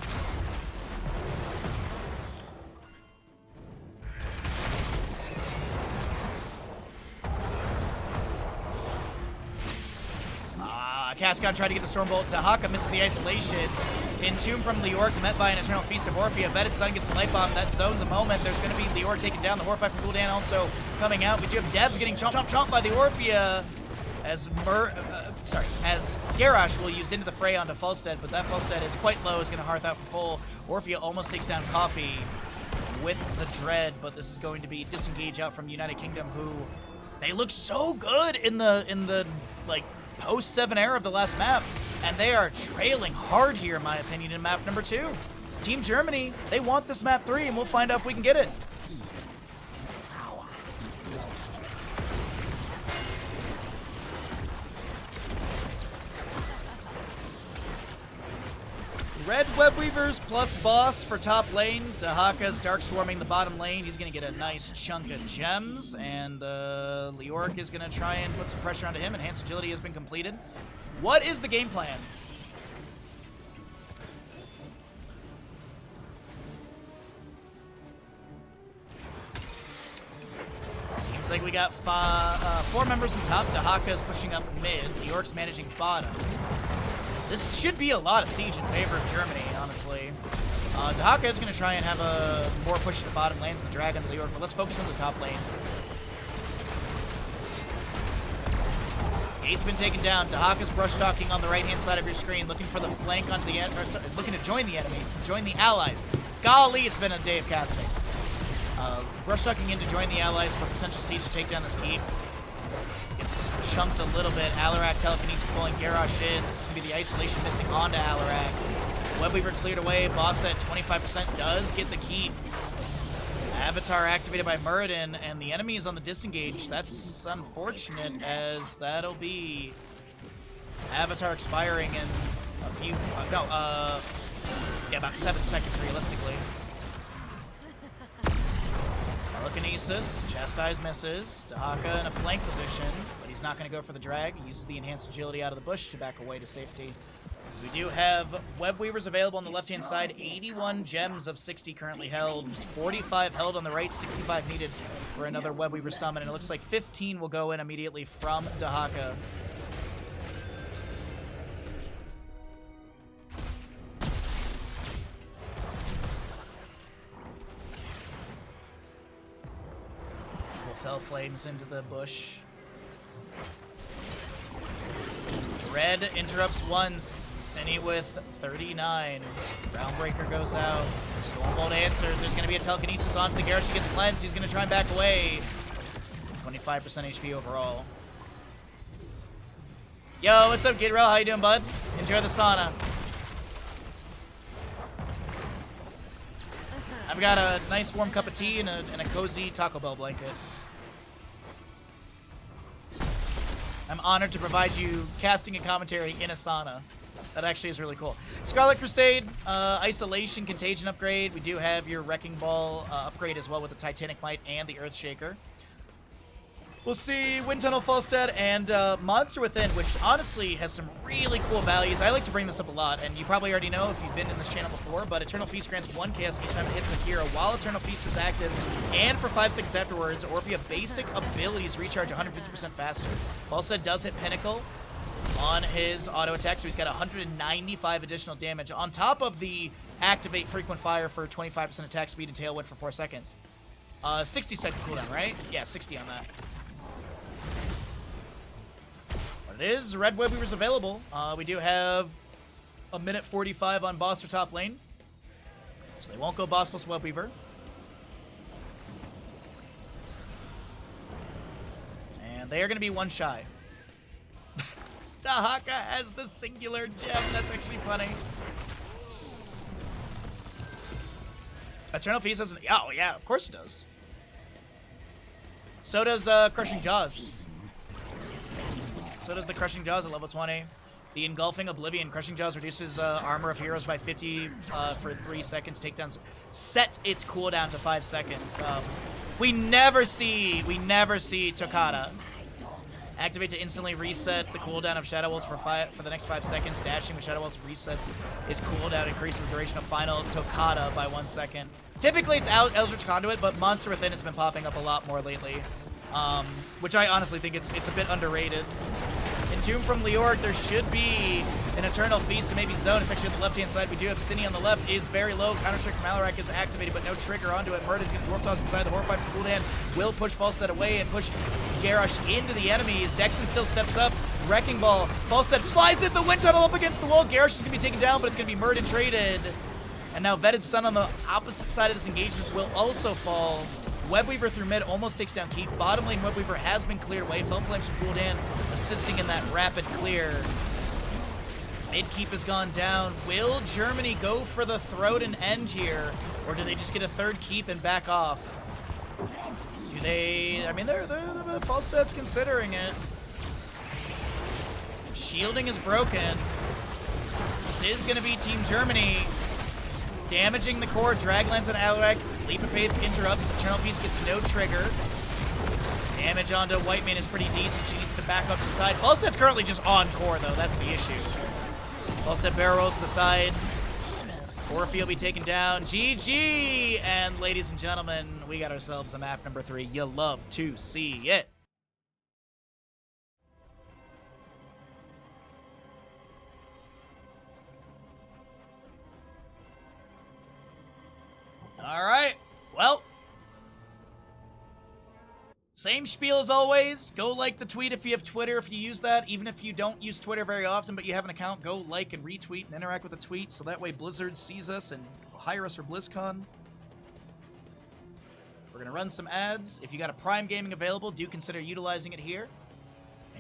Cascon tried to get the Stormbolt. Dahaka misses the isolation. Entomb from Leoric, met by an Eternal Feast of Orphea. Vetted Sun gets the Light Bomb. That zones a moment. There's going to be Leoric taken down. The Horrify from Gul'dan also coming out. We do have Devs getting chomped by the Orphea. As Garrosh will use into the fray onto Falstad, but that Falstad is quite low, is going to Hearth out for full. Orphea almost takes down Coffee with the Dread, but this is going to be disengage out from United Kingdom, who they look so good in the like post-7 era of the last map, and they are trailing hard here, in my opinion, in map number 2. Team Germany, they want this map 3, and we'll find out if we can get it. Red Web Weavers plus boss for top lane. Dahaka's Dark Swarming the bottom lane. He's going to get a nice chunk of gems. And Leoric is going to try and put some pressure onto him. Enhanced Agility has been completed. What is the game plan? Seems like we got 4 members on top. Dahaka is pushing up mid. Leoric's managing bottom. This should be a lot of siege in favor of Germany, honestly. Dahaka is going to try and have a more push to the bottom lanes than Dragon and Leoric, but let's focus on the top lane. Gate's been taken down. Dahaka's brush stalking on the right-hand side of your screen, looking for the flank onto the looking to join the enemy, join the allies. Golly, it's been a day of casting. Brush stalking in to join the allies for potential siege to take down this keep. Gets chunked a little bit. Alarak telekinesis pulling Garrosh in. This is going to be the isolation missing onto Alarak. Webweaver cleared away. Boss at 25% does get the keep. Avatar activated by Muradin, and the enemy is on the disengage. That's unfortunate, as that'll be Avatar expiring in a few, yeah, about 7 seconds realistically. Telekinesis, Chastise misses. Dahaka in a flank position, but he's not going to go for the drag. He uses the enhanced agility out of the bush to back away to safety. So we do have Web Weavers available on the left-hand side. 81 gems of 60 currently held. 45 held on the right, 65 needed for another Web Weaver summon. And it looks like 15 will go in immediately from Dahaka. Fell flames into the bush. Dread interrupts once. Cine with 39. Groundbreaker goes out. Stormbolt answers. There's going to be a telekinesis onto the Garrosh. He gets cleansed. He's going to try and back away. 25% HP overall. Yo, what's up, Gidrel? How you doing, bud? Enjoy the sauna. I've got a nice warm cup of tea and a cozy Taco Bell blanket. I'm honored to provide you casting and commentary in a sauna. That actually is really cool. Scarlet Crusade, Isolation, Contagion upgrade. We do have your Wrecking Ball upgrade as well with the Titanic Might and the Earthshaker. We'll see Wind Tunnel Falstad and Monster Within, which honestly has some really cool values. I like to bring this up a lot, and you probably already know if you've been in this channel before, but Eternal Feast grants 1 chaos each time it hits a hero while Eternal Feast is active and for 5 seconds afterwards, or if you have basic abilities recharge 150% faster. Falstad does hit Pinnacle on his auto attack, so he's got 195 additional damage on top of the activate frequent fire for 25% attack speed and tailwind for 4 seconds. 60 second cooldown, right? Yeah, 60 on that. But it is Red Web Weaver's available. We do have a minute 45 on boss or top lane, so they won't go boss plus Web Weaver. And they are going to be 1 shy. Tahaka has the singular gem. That's actually funny. Eternal Feast doesn't. Oh, yeah, of course it does. So does Crushing Jaws. So does the Crushing Jaws at level 20. The Engulfing Oblivion. Crushing Jaws reduces armor of heroes by 50 for 3 seconds. Takedowns set its cooldown to 5 seconds. We never see Tokata activate to instantly reset the cooldown of Shadow Ults for the next 5 seconds. Dashing with Shadow Ults resets its cooldown, increases the duration of final Tokata by 1 second. Typically it's Eldritch Conduit, but Monster Within has been popping up a lot more lately, which I honestly think it's a bit underrated. Entomb from Leoric, there should be an Eternal Feast to maybe zone. It's actually on the left-hand side. We do have Cine on the left, is very low. Counter-Strike from Alarak is activated, but no trigger onto it. Murder's going to Dwarf Toss inside. The Horrified from Cooldan will push Falstad away and push Garrosh into the enemies. Dexon still steps up. Wrecking Ball. Falstad flies it. The Wind Tunnel up against the wall. Garrosh is going to be taken down, but it's going to be Murd and traded. And now Vetted Sun on the opposite side of this engagement will also fall. Webweaver through mid almost takes down Keep. Bottom lane Webweaver has been cleared away. Fell Flames from Cooldan assisting in that rapid clear. Mid Keep has gone down. Will Germany go for the throat and end here? Or do they just get a 3rd Keep and back off? Do they... I mean, they're Falstad's considering it. Shielding is broken. This is going to be Team Germany. Damaging the core. Draglands on Alarak. Leap of Faith interrupts. Eternal Feast gets no trigger. Damage onto Whitemane is pretty decent. She needs to back up to the side. Falstad's currently just on core, though. That's the issue. Falstad barrel rolls to the side. Orphe will be taken down. GG! And ladies and gentlemen, we got ourselves a map number 3. You love to see it. All right. Well, same spiel as always. Go like the tweet if you have Twitter, if you use that. Even if you don't use Twitter very often, but you have an account, go like and retweet and interact with the tweet, so that way Blizzard sees us and hire us for BlizzCon. We're going to run some ads. If you got a Prime Gaming available, do consider utilizing it here.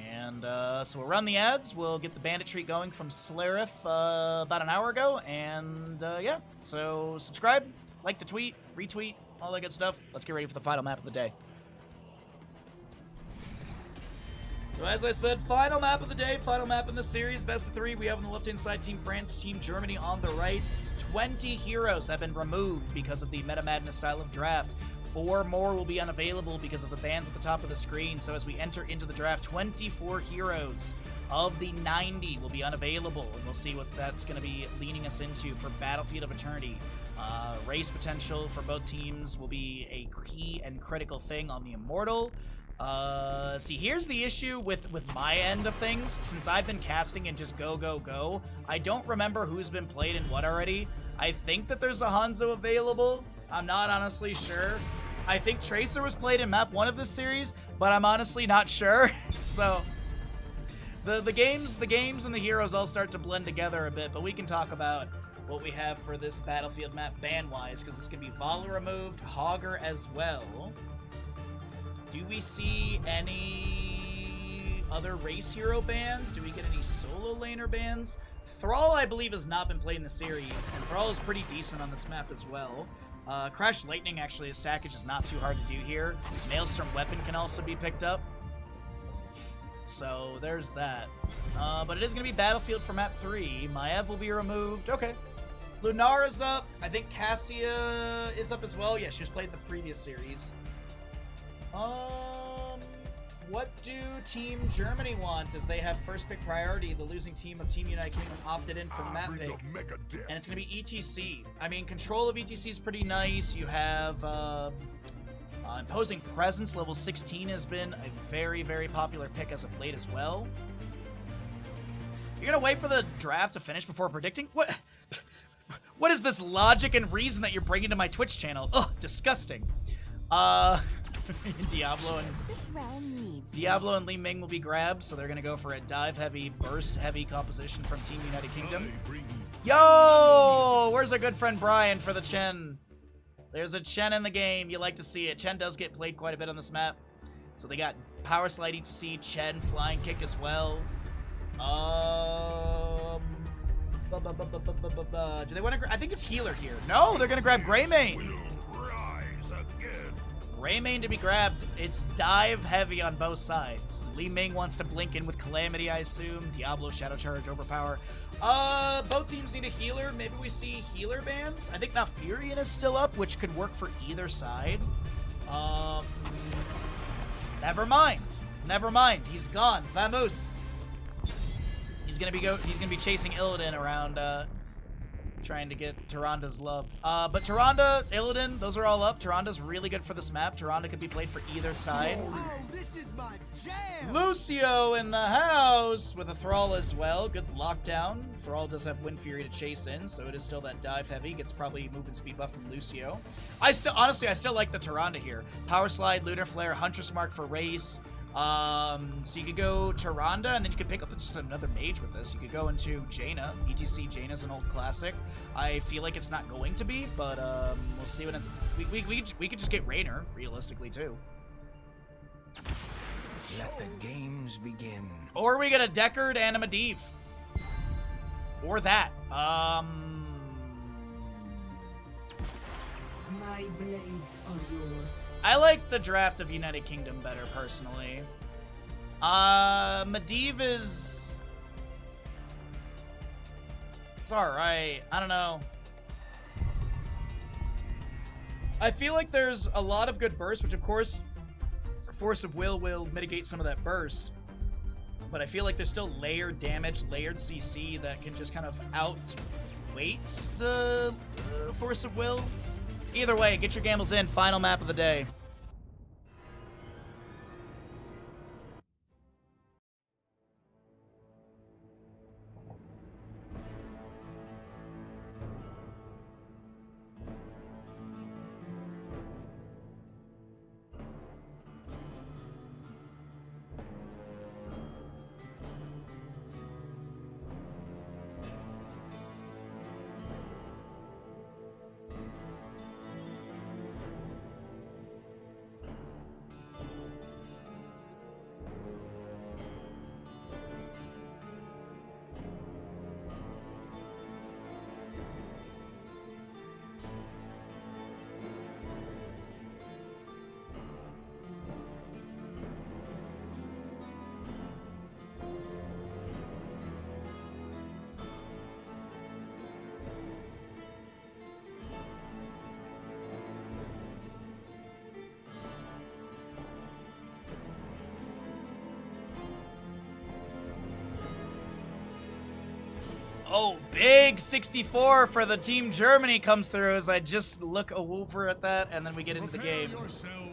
And so we'll run the ads. We'll get the Bandit Treat going from Slarif about an hour ago. And yeah, so subscribe, like the tweet, retweet, all that good stuff. Let's get ready for the final map of the day. So as I said, final map of the day, final map in the series, best of 3. We have on the left-hand side Team France, Team Germany on the right. 20 heroes have been removed because of the Meta Madness style of draft. 4 more will be unavailable because of the bans at the top of the screen. So as we enter into the draft, 24 heroes of the 90 will be unavailable. And we'll see what that's going to be leaning us into for Battlefield of Eternity. Race potential for both teams will be a key and critical thing on the Immortal. See, here's the issue with my end of things. Since I've been casting and just go, I don't remember who's been played in what already. I think that there's a Hanzo available. I'm not honestly sure. I think Tracer was played in map 1 of this series, but I'm honestly not sure. So the games and the heroes all start to blend together a bit, but we can talk about what we have for this Battlefield map ban-wise, because it's going to be Vala removed, Hogger as well. Do we see any other race hero bans? Do we get any solo laner bans? Thrall, I believe, has not been played in the series, and Thrall is pretty decent on this map as well. Crash Lightning, actually, his stackage is not too hard to do here. Maelstrom Weapon can also be picked up. So there's that. But it is going to be Battlefield for map 3. Maiev will be removed. Okay. Lunara's up. I think Cassia is up as well. Yeah, she was played in the previous series. What do Team Germany want, as they have first pick priority? The losing team of Team United Kingdom opted in for map pick, and it's going to be ETC. I mean, control of ETC is pretty nice. You have imposing presence, level 16 has been a very, very popular pick as of late as well. You're going to wait for the draft to finish before predicting? What is this logic and reason that you're bringing to my Twitch channel? Ugh, disgusting. Diablo and Li Ming will be grabbed, so they're gonna go for a dive-heavy, burst-heavy composition from Team United Kingdom. Yo! Where's our good friend Brian for the Chen? There's a Chen in the game. You like to see it. Chen does get played quite a bit on this map. So they got Power Slide ETC, Chen, Flying Kick as well. Do they want to? I think it's Healer here. No, they're gonna grab Greymane. Greymane to be grabbed. It's dive heavy on both sides. Li Ming wants to blink in with Calamity, I assume. Diablo, Shadow Charge, Overpower. Both teams need a healer. Maybe we see healer bans. I think now Furion is still up, which could work for either side. Never mind. Never mind. He's gone. Vamoose. He's gonna be chasing Illidan around, trying to get Tyranda's love. But Tyrande, Illidan, those are all up. Tyranda's really good for this map. Tyrande could be played for either side. Oh, this is my jam. Lucio in the house with a Thrall as well. Good lockdown. Thrall does have Wind Fury to chase in, so it is still that dive heavy. Gets probably movement speed buff from Lucio. Honestly, I still like the Tyrande here. Power Slide, Lunar Flare, Huntress Mark for race. So you could go Tyrande, and then you could pick up just another mage with this. You could go into Jaina. ETC Jaina's an old classic. I feel like it's not going to be, but we'll see what ends. We could just get Raynor, realistically, too. Let the games begin. Or we get a Deckard and a Medivh. Or that. My blades are yours. I like the draft of United Kingdom better, personally. Medivh is... It's alright. I don't know. I feel like there's a lot of good bursts, which of course, Force of Will mitigate some of that burst. But I feel like there's still layered damage, layered CC that can just kind of outweight the Force of Will. Either way, get your gambles in. Final map of the day. Oh, big 64 for the Team Germany comes through as I just look over at that, and then we get into the game.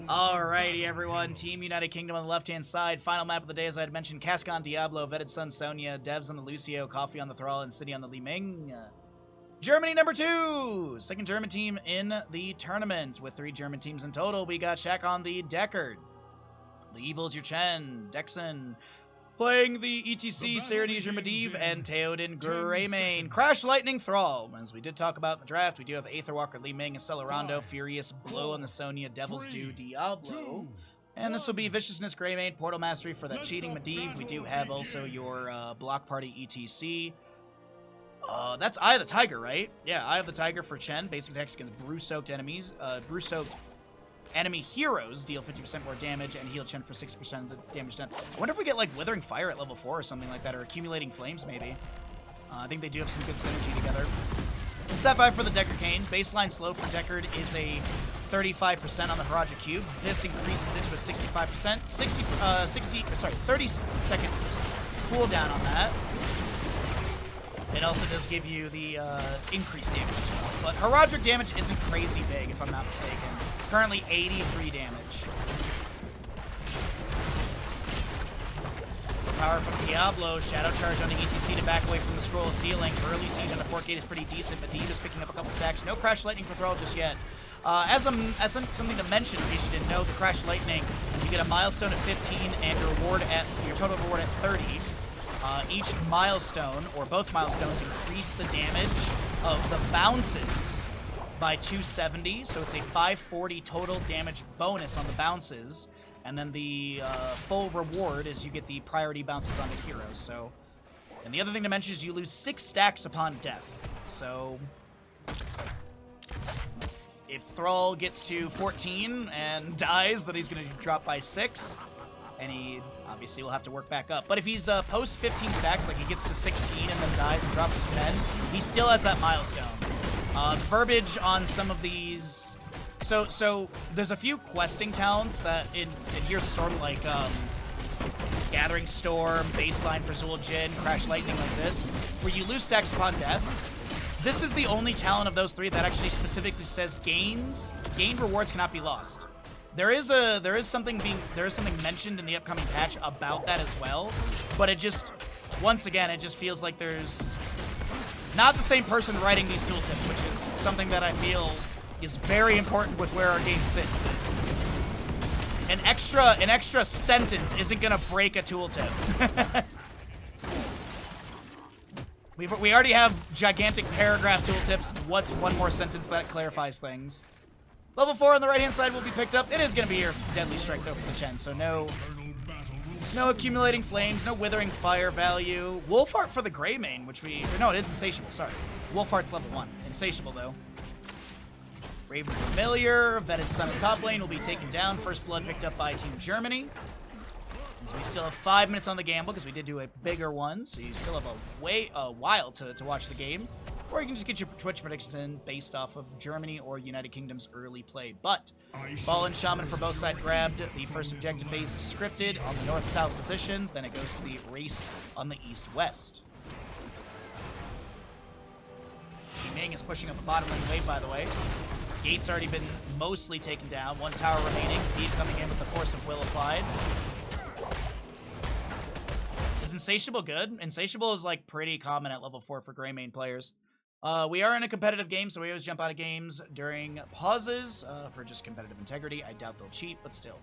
Alrighty, everyone. Team United Kingdom on the left-hand side. Final map of the day, as I had mentioned, Cascon Diablo, Vetted Sun Sonya, Devs on the Lucio, Coffee on the Thrall, and City on the Li Ming. Germany number 2! Second German team in the tournament, with 3 German teams in total. We got Shaq on the Deckard. The Evil's your Chen, Dexon. Playing the ETC, Serenity, Medivh, and Theoden Greymane. Crash Lightning Thrall. As we did talk about in the draft, we do have Aetherwalker, Li Ming, Accelerando, Furious, Blow on the Sonya, Devil's Due, Diablo. And this will be Viciousness, Greymane, Portal Mastery for that cheating Medivh. We do have also your Block Party ETC. That's Eye of the Tiger, right? Yeah, Eye of the Tiger for Chen. Basic attacks against Brew-Soaked enemies. Brew-Soaked enemy heroes deal 50% more damage and heal Chen for 60% of the damage done. I wonder if we get, like, Withering Fire at level 4 or something like that, or Accumulating Flames, maybe. I think they do have some good synergy together. Sapphire for the Deckard Kane. Baseline slope for Deckard is a 35% on the Haraja Cube. This increases it to a 65%. 30-second cooldown on that. It also does give you the increased damage as well. But Haraja damage isn't crazy big, if I'm not mistaken. Currently 83 damage. Power from Diablo, Shadow Charge on the ETC to back away from the Scroll of Sealing. Early Siege on the Fort Gate is pretty decent, but Diva's picking up a couple stacks. No Crash Lightning for Thrall just yet. As something to mention, in case you didn't know, the Crash Lightning, you get a milestone at 15 and your total reward at 30. Each milestone, or both milestones, increase the damage of the bounces by 270, so it's a 540 total damage bonus on the bounces. And then the full reward is you get the priority bounces onto heroes. So, and the other thing to mention is you lose 6 stacks upon death. So, if Thrall gets to 14 and dies, then he's going to drop by 6. And he obviously will have to work back up. But if he's post 15 stacks, like he gets to 16 and then dies and drops to 10, he still has that milestone. The verbiage on some of these... So there's a few questing talents that in Here's the Storm, like Gathering Storm, Baseline for Zul'jin, Crash Lightning like this, where you lose stacks upon death. This is the only talent of those 3 that actually specifically says gained rewards cannot be lost. There is something mentioned in the upcoming patch about that as well, but it just, once again, it just feels like there's not the same person writing these tooltips, which is something that I feel is very important with where our game sits. Is an extra sentence isn't gonna break a tooltip. We already have gigantic paragraph tooltips. What's one more sentence that clarifies things? Level 4 on the right-hand side will be picked up. It is going to be your Deadly Strike, though, for the Chen, so no Accumulating Flames, no Withering Fire value. Wolfheart for the Greymane, which no, it is Insatiable, sorry. Wolfheart's level 1. Insatiable, though. Raven Familiar, Vetted Sun in top lane will be taken down. First Blood picked up by Team Germany. So we still have 5 minutes on the gamble, because we did do a bigger one, so you still have a while to watch the game. Or you can just get your Twitch predictions in based off of Germany or United Kingdom's early play. But Fallen Shaman for both sides grabbed. The first objective phase is scripted on the north-south position. Then it goes to the race on the east-west. Ming is pushing up the bottom lane wave, by the way. Gate's already been mostly taken down. 1 tower remaining. Deep coming in with the Force of Will applied. Is Insatiable good? Insatiable is like pretty common at level 4 for Greymane players. We are in a competitive game, so we always jump out of games during pauses for just competitive integrity. I doubt they'll cheat, but still.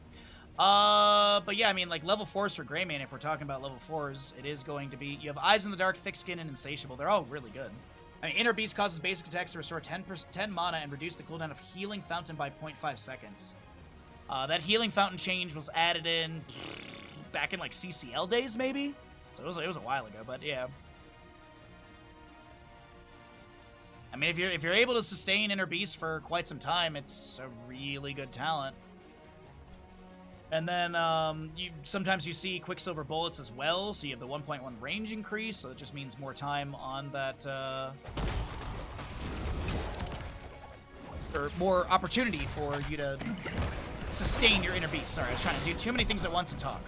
But yeah, I mean, like, level 4s for Greymane, if we're talking about level 4s, it is going to be... You have Eyes in the Dark, Thick Skin, and Insatiable. They're all really good. I mean, Inner Beast causes basic attacks to restore 10 mana and reduce the cooldown of Healing Fountain by 0.5 seconds. That Healing Fountain change was added in back in, like, CCL days, maybe? So it was a while ago, but yeah. I mean, if you're able to sustain Inner Beast for quite some time, it's a really good talent. And then sometimes you see Quicksilver Bullets as well, so you have the 1.1 range increase, so it just means more time on that, or more opportunity for you to sustain your Inner Beast. Sorry, I was trying to do too many things at once and talk.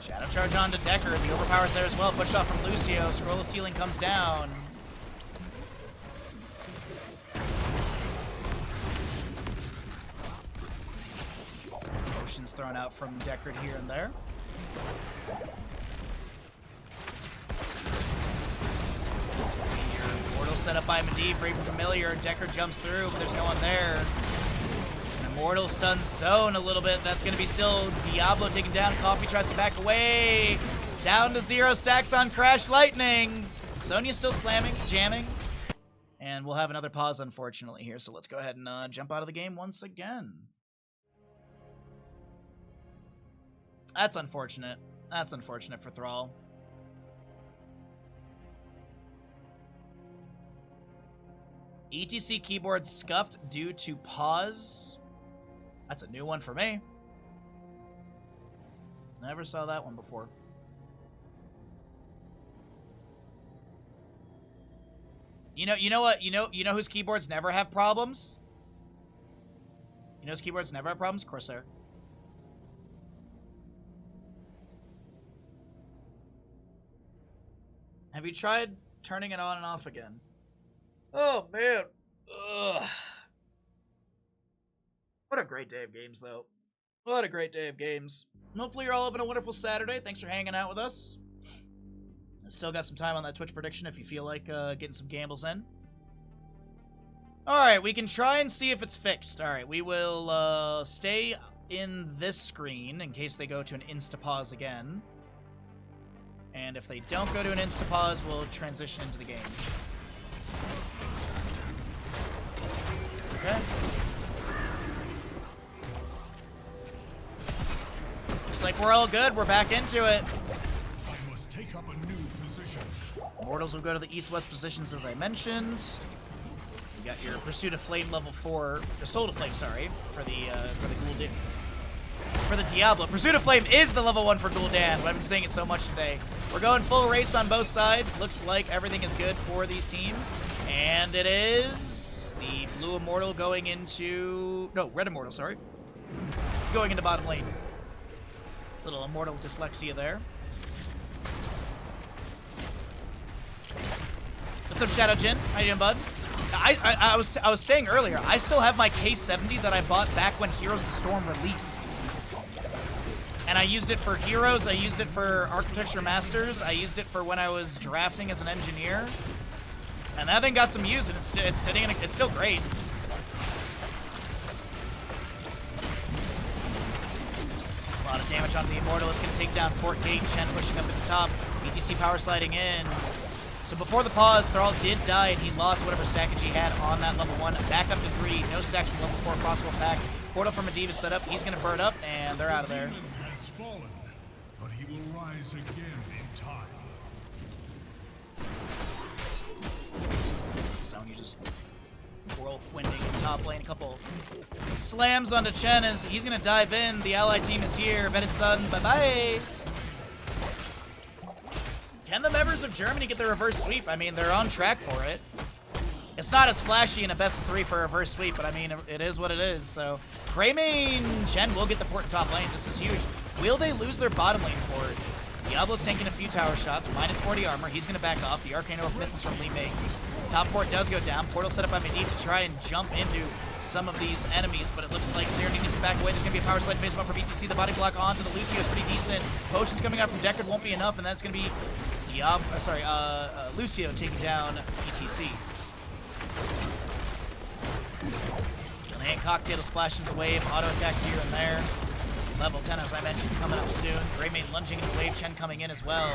Shadow Charge on to Decker. The overpower's there as well. Pushed off from Lucio. Scroll of Sealing comes down. Potions thrown out from Deckard here and there. Your Immortal set up by Medivh. Raven Familiar. Deckard jumps through, but there's no one there. Immortal stuns zone a little bit. That's going to be still Diablo taken down. Coffee tries to back away. Down to 0 stacks on Crash Lightning. Sonya's still slamming, jamming. And we'll have another pause, unfortunately, here. So let's go ahead and jump out of the game once again. That's unfortunate. That's unfortunate for Thrall. ETC keyboard scuffed due to pause. That's a new one for me. Never saw that one before. You know what? You know whose keyboards never have problems? You know whose keyboards never have problems? Corsair. Have you tried turning it on and off again? Oh, man. Ugh. What a great day of games, though. What a great day of games. Hopefully you're all having a wonderful Saturday. Thanks for hanging out with us. Still got some time on that Twitch prediction if you feel like getting some gambles in. Alright, we can try and see if it's fixed. Alright, we will stay in this screen in case they go to an insta-pause again. And if they don't go to an insta-pause, we'll transition into the game. Okay. Looks like we're all good. We're back into it. I must take up a new position. Mortals will go to the east-west positions as I mentioned. You got your Pursuit of Flame level 4, or Soul of Flame, sorry, for the Gul'dan. For the Diablo. Pursuit of Flame is the level 1 for Gul'dan, but I've been saying it so much today. We're going full race on both sides. Looks like everything is good for these teams. And it is the Blue Immortal going into... No, Red Immortal, sorry. Going into bottom lane. Little Immortal dyslexia there. What's up, Shadow Jin? How you doing, bud? I was saying earlier, I still have my K70 that I bought back when Heroes of the Storm released. And I used it for Heroes, I used it for Architecture Masters, I used it for when I was drafting as an engineer. And that thing got some use, and it's sitting in it's still great. A lot of damage on the Immortal. It's going to take down Fort Gate. Shen pushing up at the top. BTC power sliding in. So before the pause, Thrall did die, and he lost whatever stackage he had on that level 1. Back up to 3. No stacks from level 4. Frostwolf pack. Portal from Medivh is set up. He's going to burn up, and they're out of there. Has fallen, but he will rise again in time. Sonya just whirlwinding in top lane. A couple slams onto Chen as he's going to dive in. The ally team is here. Vetted Sun, bye-bye. Can the members of Germany get the reverse sweep? I mean, they're on track for it. It's not as flashy in a best of 3 for a reverse sweep, but I mean, it is what it is. So, Greymane Chen will get the fort in top lane. This is huge. Will they lose their bottom lane fort? Diablo's taking a few tower shots, minus 40 armor. He's going to back off. The Arcane Orb misses from Li Mei. Top fort does go down. Portal set up by Medivh to try and jump into some of these enemies, but it looks like Serenity needs to back away. There's going to be a power slide phase 1 for BTC. The body block onto the Lucio is pretty decent. Potions coming out from Deckard won't be enough, and that's going to be Lucio taking down BTC. And Cocktail to splash into the wave. Auto attacks here and there. Level 10, as I mentioned, is coming up soon. Greymane lunging into the wave. Chen coming in as well.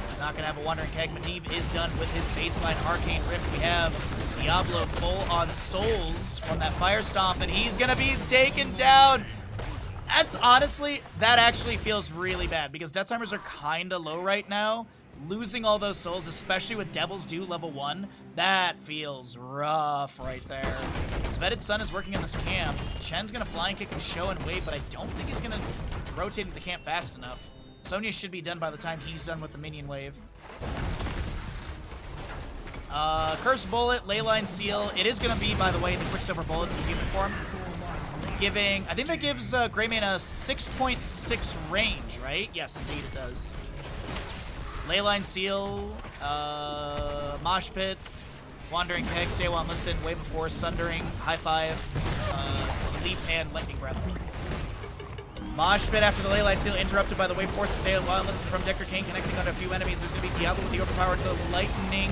He's not going to have a Wandering Keg. Medivh is done with his baseline Arcane Rift. We have Diablo full on souls from that Fire Stomp, and he's going to be taken down. That's honestly, that actually feels really bad because Death Timers are kind of low right now. Losing all those souls, especially with Devil's Due level 1, that feels rough right there. Vetted Sun is working in this camp. Chen's going to flying kick and show and wait, but I don't think he's going to rotate into the camp fast enough. Sonya should be done by the time he's done with the minion wave. Cursed Bullet, Leyline Seal. It is going to be, by the way, the Quicksilver Bullets in human form. Giving, I think that gives Greymane a 6.6 range, right? Yes, indeed it does. Leyline Seal, Mosh Pit, Wandering Keg, Stay While and Listen, Wave of Force, Sundering, High Five, Leap, and Lightning Breath. Mosh Pit after the Leyline Seal, interrupted by the Wave Force to Stay While and Listen from Deckard Cain, connecting on a few enemies. There's going to be Diablo with the overpowered Lightning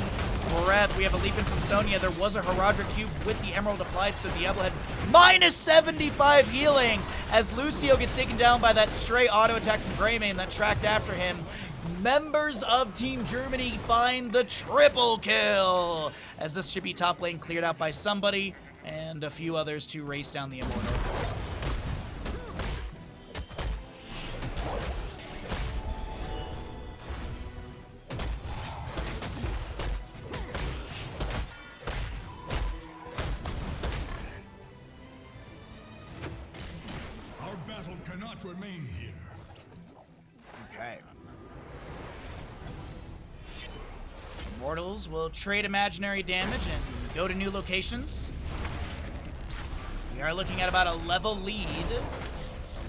Breath. We have a leap in from Sonya. There was a Herodra Cube with the Emerald applied, so Diablo had minus 75 healing as Lucio gets taken down by that stray auto attack from Greymane that tracked after him. Members of Team Germany find the triple kill, as this should be top lane cleared out by somebody, and a few others to race down the Immortal. Our battle cannot remain here. Okay. Immortals will trade imaginary damage and go to new locations. We are looking at about a level lead,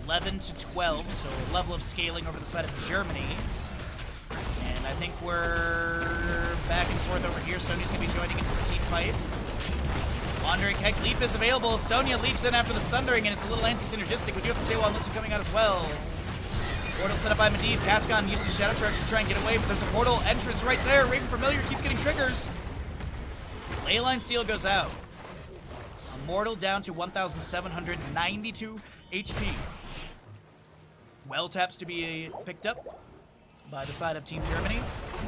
11 to 12, so a level of scaling over the side of Germany. And I think we're back and forth over here. Sonya's going to be joining in for the team fight. Wandering Heck Leap is available. Sonya leaps in after the Sundering, and it's a little anti-synergistic. We do have to stay while Listen coming out as well. Portal set up by Medivh. Cascon uses Shadow Charge to try and get away, but there's a portal entrance right there. Raven Familiar keeps getting triggers. Leyline Seal goes out. Immortal down to 1,792 HP. Well taps to be picked up by the side of Team Germany,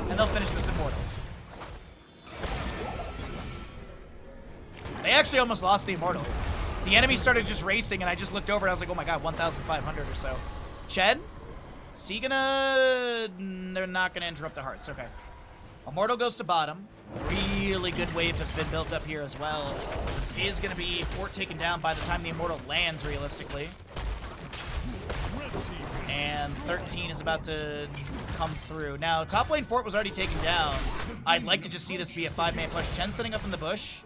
and they'll finish this Immortal. They actually almost lost the Immortal. The enemy started just racing, and I just looked over, and I was like, oh my god, 1,500 or so. Chen? Is he gonna... They're not gonna interrupt the Hearts. Okay. Immortal goes to bottom. Really good wave has been built up here as well. This is gonna be fort taken down by the time the Immortal lands, realistically. And 13 is about to come through. Now, top lane fort was already taken down. I'd like to just see this be a 5-man push. Chen setting up in the bush.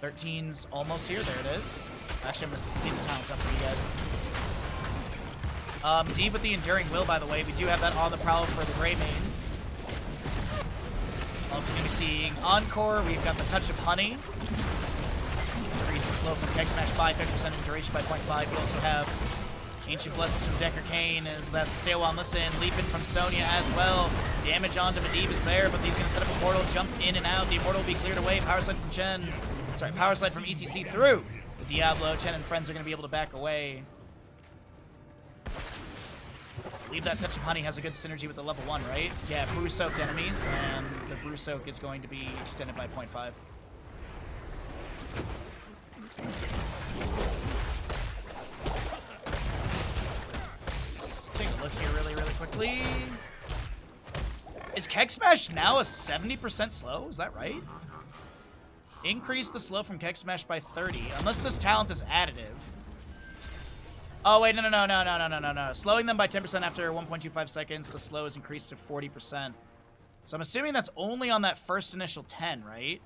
13's almost here. There it is. Actually, I'm going to complete the tiles up for you guys. Medivh with the Enduring Will, by the way. We do have that on the prowl for the Grey Mane. Also going to be seeing Encore. We've got the Touch of Honey. Increase the slow from Keg Smash by 30% in duration by 0.5. We also have Ancient Blessings from Decker Kane, as that's Stay While and Listen. Leaping from Sonya as well. Damage onto Medivh is there, but he's going to set up a portal, jump in and out. The Immortal will be cleared away. Power Slide from Chen. Sorry, Power Slide from ETC through the Diablo. Chen and friends are going to be able to back away. I believe that Touch of Honey has a good synergy with the level 1, right? Yeah, brew-soaked enemies, and the brew soak is going to be extended by 0.5. Let's take a look here really quickly. Is Keg Smash now a 70% slow? Is that right? Increase the slow from Keg Smash by 30, unless this talent is additive. Oh, wait, no. Slowing them by 10% after 1.25 seconds, the slow is increased to 40%. So I'm assuming that's only on that first initial 10, right?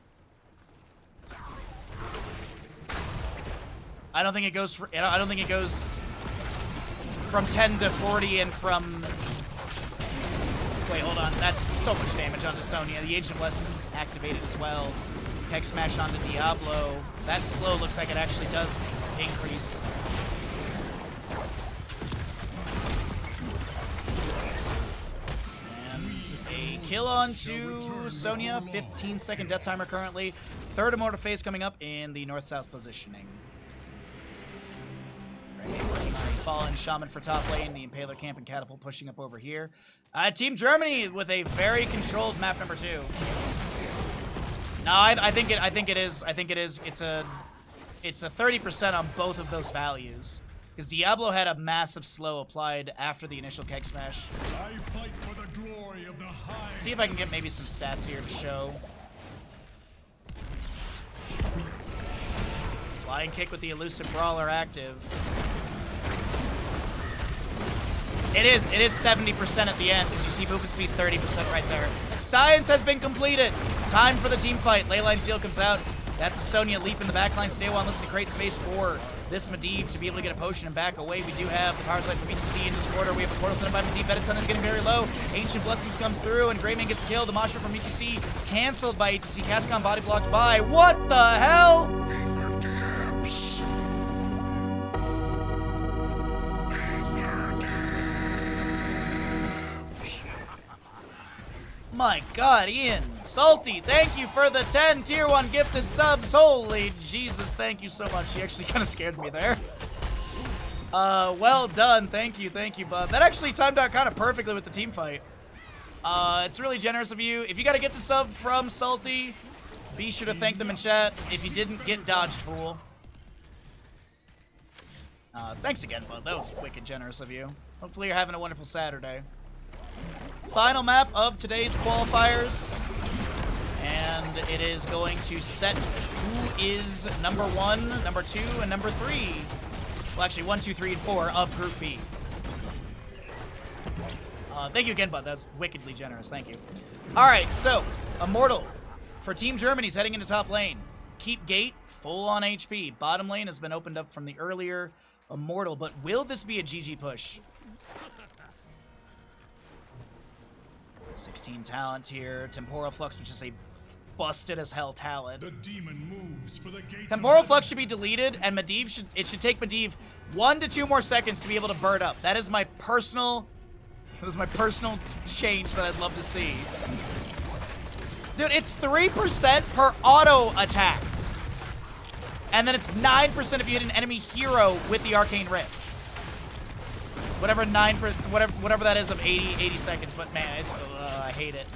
I don't think it goes from 10 to 40 and from... Wait, hold on. That's so much damage onto Sonya. The Ancient Blessings is activated as well. Keg Smash onto Diablo. That slow looks like it actually does increase. And a kill onto Sonya. 15-second death timer currently. Third Immortal phase coming up in the north-south positioning. Right, working on a Fallen Shaman for top lane. The Impaler Camp and Catapult pushing up over here. Team Germany with a very controlled map number 2. No, I think it is. It's a 30% on both of those values. Because Diablo had a massive slow applied after the initial Keg Smash. I fight for the glory of the high. See if I can get maybe some stats here to show. Flying Kick with the Elusive Brawler active. It is 70% at the end, as you see movement speed 30% right there. Science has been completed. Time for the team fight. Leyline Seal comes out. That's a Sonya leap in the backline. Stay while and listen to create space for this Medivh to be able to get a potion and back away. We do have the power slide from ETC in this quarter. We have a portal set up by Medivh. Vedetsun is getting very low. Ancient Blessings comes through, and Greymane gets the kill. The Moshpit from ETC canceled by ETC. Cascon body blocked by. What the hell? My god, Ian. Salty, thank you for the 10 tier 1 gifted subs. Holy Jesus, thank you so much. He actually kind of scared me there. Well done. Thank you, bud. That actually timed out kind of perfectly with the team fight. It's really generous of you. If you got a gifted sub from Salty, be sure to thank them in chat. If you didn't, get dodged, fool. Thanks again, bud. That was wicked generous of you. Hopefully you're having a wonderful Saturday. Final map of today's qualifiers, and it is going to set who is number 1, number 2, and number 3. Well, actually 1, 2, 3, and 4 of Group B. Thank you again, bud. That's wickedly generous. Thank you. All right, so Immortal for Team Germany's heading into top lane. Keep gate full on HP. Bottom lane has been opened up from the earlier Immortal, but will this be a GG push? 16 talent here. Temporal Flux, which is a busted as hell talent. The demon moves for the gates. Temporal Flux should be deleted, and it should take Medivh 1 to 2 more seconds to be able to bird up. That is my personal change that I'd love to see. Dude, it's 3% per auto attack. And then it's 9% if you hit an enemy hero with the Arcane Rift. Whatever that is of 80 seconds, but man, I hate it.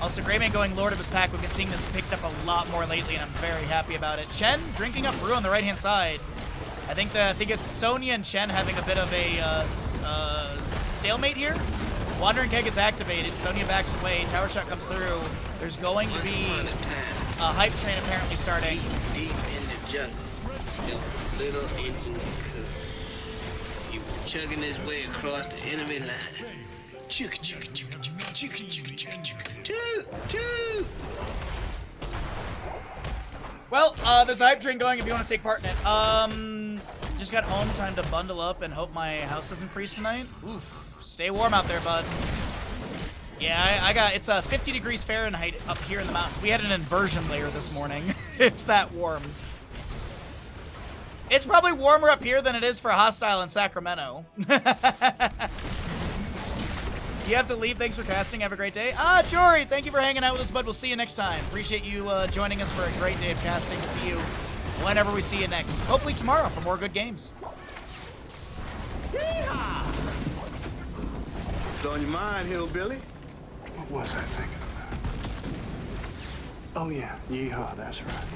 Also, Greyman going Lord of his pack. We've been seeing this picked up a lot more lately, and I'm very happy about it. Chen drinking up brew on the right-hand side. I think it's Sonya and Chen having a bit of a stalemate here. Wandering Keg gets activated. Sonya backs away. Tower shot comes through. There's going to be a hype train apparently starting. Deep in the jungle, little engine could. He was chugging his way across the enemy line. Chugga chugga chugga chugga chugga chugga chugga chugga. Choo! Well, there's a hype train going if you want to take part in it. Just got home, time to bundle up and hope my house doesn't freeze tonight. Oof. Stay warm out there, bud. Yeah, it's 50 degrees Fahrenheit up here in the mountains. We had an inversion layer this morning. It's that warm. It's probably warmer up here than it is for Hostile in Sacramento. You have to leave. Thanks for casting. Have a great day. Jory, thank you for hanging out with us, bud. We'll see you next time. Appreciate you joining us for a great day of casting. See you whenever we see you next. Hopefully tomorrow for more good games. Yeehaw! What's on your mind, hillbilly? What was I thinking about? Oh yeah, yeehaw, that's right.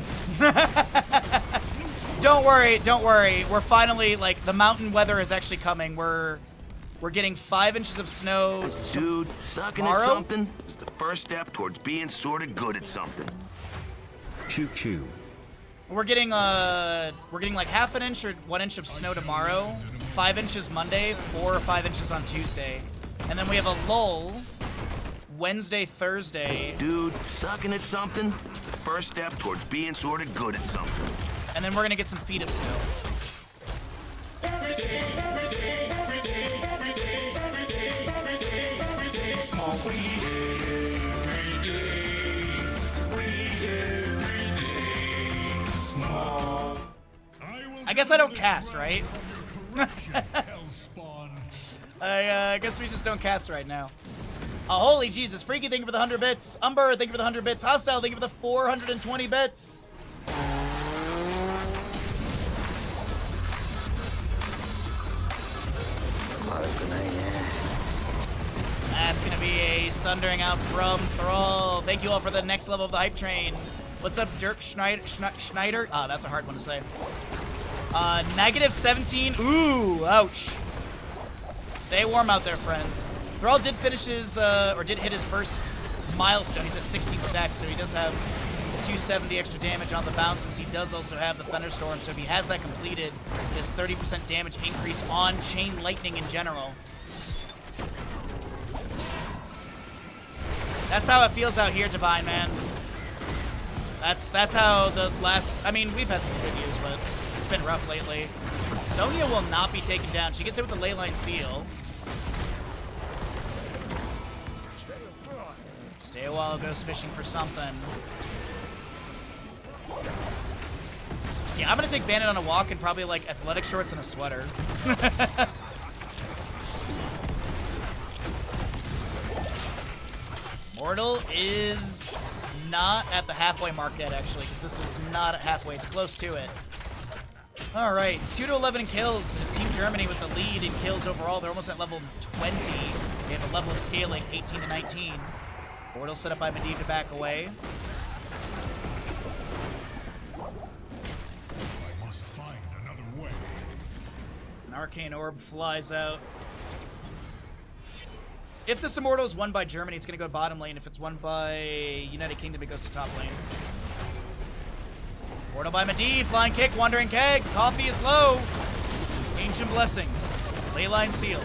Don't worry. We're finally, like, the mountain weather is actually coming. We're getting 5 inches of snow. Dude, sucking at something is the first step towards being sort of good at something. Choo choo. We're getting like half an inch or 1 inch of snow tomorrow, 5 inches Monday, 4 or 5 inches on Tuesday, and then we have a lull Wednesday, Thursday. Dude, sucking at something is the first step towards being sort of good at something. And then we're gonna get some feet of snow. I guess I don't cast, right? I guess we just don't cast right now. Oh, holy Jesus. Freaky, thank you for the 100 bits. Umber, thank you for the 100 bits. Hostile, thank you for the 420 bits. That's going to be a sundering out from Thrall. Thank you all for the next level of the hype train. What's up, Dirk Schneider? Ah, that's a hard one to say. -17. Ooh, ouch. Stay warm out there, friends. Thrall did finish his, did hit his first milestone. He's at 16 stacks, so he does have the 270 extra damage on the bounces. He does also have the Thunderstorm, so if he has that completed, it is 30% damage increase on Chain Lightning in general. That's how it feels out here, Divine, man. That's how the last... I mean, we've had some good news, but it's been rough lately. Sonya will not be taken down. She gets hit with the Leyline Seal. Stay a while, goes fishing for something. Yeah, I'm gonna take Bandit on a walk and probably like athletic shorts and a sweater. Mortal is not at the halfway mark yet, actually, because this is not at halfway. It's close to it. All right, it's 2-11 in kills. Team Germany with the lead in kills overall. They're almost at level 20. They have a level of scaling, 18-19. Mortal set up by Medivh to back away. I must find another way. An Arcane Orb flies out. If this Immortal is won by Germany, it's going to go bottom lane. If it's won by United Kingdom, it goes to top lane. Immortal by Medivh, flying kick, Wandering Keg. Coffee is low. Ancient Blessings. Leyline Seal.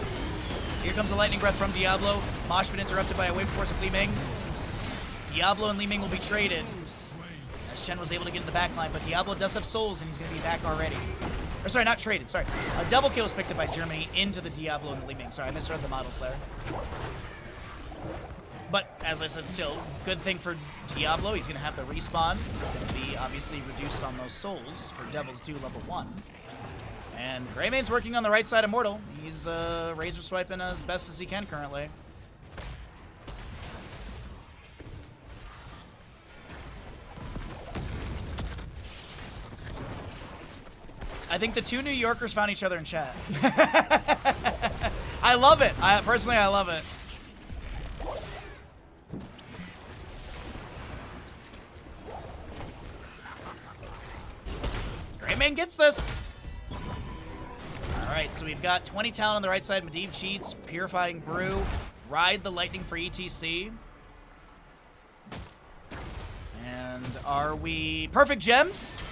Here comes a lightning breath from Diablo. Mosh Pit interrupted by a wave force of Li Ming. Diablo and Li Ming will be traded, as Chen was able to get in the back line, but Diablo does have souls, and he's going to be back already. Or sorry, not traded, sorry. A double kill was picked up by Germany into the Diablo and the Li Ming. Sorry, I misread the models there. But, as I said, still, good thing for Diablo. He's going to have the respawn. Going to be obviously reduced on those souls for Devil's Due level 1. And Greymane's working on the right side of Mortal. He's razor swiping as best as he can currently. I think the two New Yorkers found each other in chat. I love it. Personally, I love it. Greymane gets this. All right, so we've got 20 talent on the right side. Medivh cheats, Purifying Brew, Ride the Lightning for ETC. And are we perfect gems?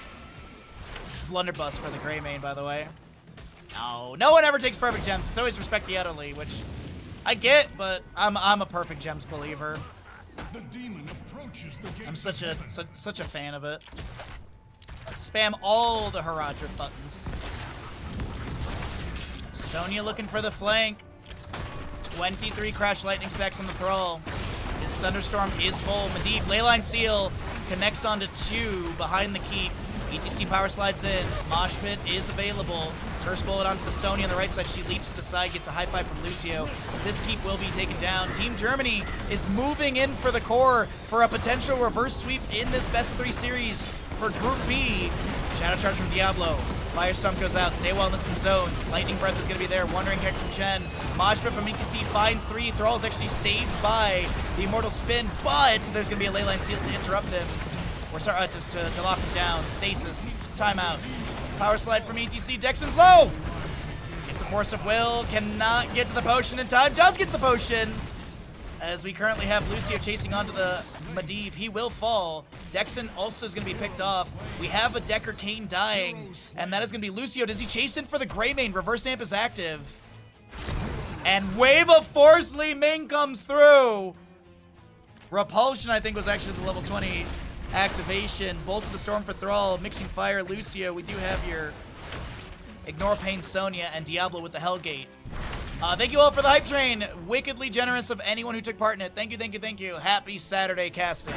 It's blunderbuss for the Greymane, by the way. No, no one ever takes perfect gems. It's always respect the utterly, which I get, but I'm a perfect gems believer. The demon approaches the I'm such a fan of it. Spam all the Haradrim buttons. Sonya looking for the flank. 23 Crash Lightning stacks on the Thrall. His Thunderstorm is full. Medivh, Leyline Seal, connects onto 2 behind the keep. ETC power slides in. Mosh Pit is available. Curse Bullet onto the Sonya on the right side. She leaps to the side, gets a high five from Lucio. This keep will be taken down. Team Germany is moving in for the core for a potential reverse sweep in this best of 3 series for Group B. Shadow Charge from Diablo. Fire Stump goes out. Stay wellness in zones. Lightning Breath is going to be there. Wandering Kick from Chen. Mosh Pit from ETC finds 3. Thrall is actually saved by the Immortal Spin, but there's going to be a Leyline Seal to interrupt him. Or sorry, just to lock him down. Stasis. Timeout. Power Slide from ETC. Dexon's low. Gets a Force of Will. Cannot get to the potion in time. Does get to the potion. As we currently have Lucio chasing onto the Medivh. He will fall. Dexon also is going to be picked off. We have a Decker Kane dying, and that is going to be Lucio. Does he chase in for the Greymane? Reverse Amp is active. And Wave of Force Li Ming comes through. Repulsion, I think, was actually the level 20 activation. Bolt of the Storm for Thrall. Mixing Fire, Lucio. We do have your Ignore Pain Sonya and Diablo with the Hellgate. Thank you all for the hype train. Wickedly generous of anyone who took part in it. Thank you, thank you, thank you. Happy Saturday casting.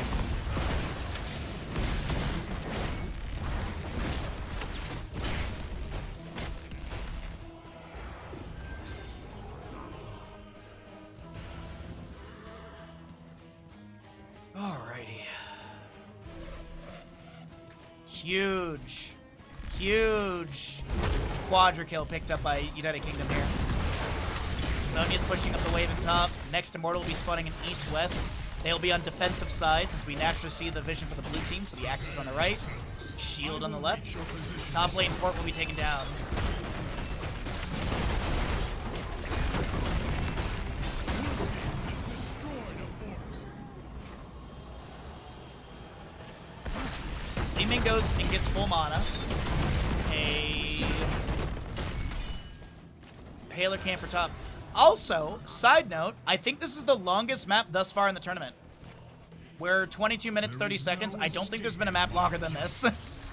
Alrighty. Huge quadra kill picked up by United Kingdom here. Sonya's pushing up the wave in top. Next Immortal will be spawning in east-west. They'll be on defensive sides as we naturally see the vision for the blue team. So the Axis on the right, Shield on the left. Top lane fort will be taken down. Li Ming goes and gets full mana. A Paler camp for top. Also, side note, I think this is the longest map thus far in the tournament. We're 22 minutes, 30 seconds. I don't think there's been a map longer than this.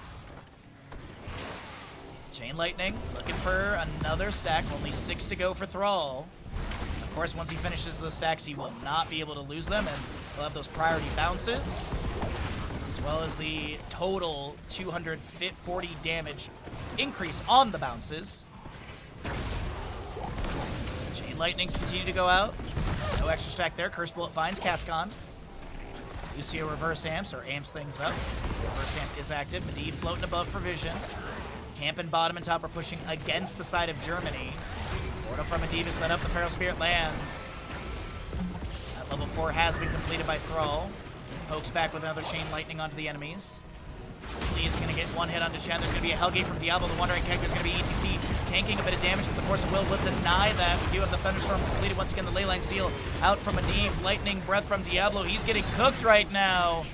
Chain Lightning, looking for another stack. Only 6 to go for Thrall. Of course, once he finishes the stacks, he will not be able to lose them, and he'll have those priority bounces, as well as the total 240 damage increase on the bounces. Chain Lightnings continue to go out. No extra stack there. Curse Bullet finds Cascon. Lucio reverse amps, or amps things up. Reverse amp is active. Medivh floating above for vision. Camp and bottom and top are pushing against the side of Germany. Portal from Medivh is set up. The Feral Spirit lands. That level 4 has been completed by Thrall. Pokes back with another Chain Lightning onto the enemies. Lee is going to get one hit onto Chen. There's going to be a Hellgate from Diablo. The Wandering Keg. There's going to be ETC tanking a bit of damage, but the Force of Will deny that. We do have the Thunderstorm completed. Once again, the Leyline Seal out from Medivh. Lightning Breath from Diablo. He's getting cooked right now.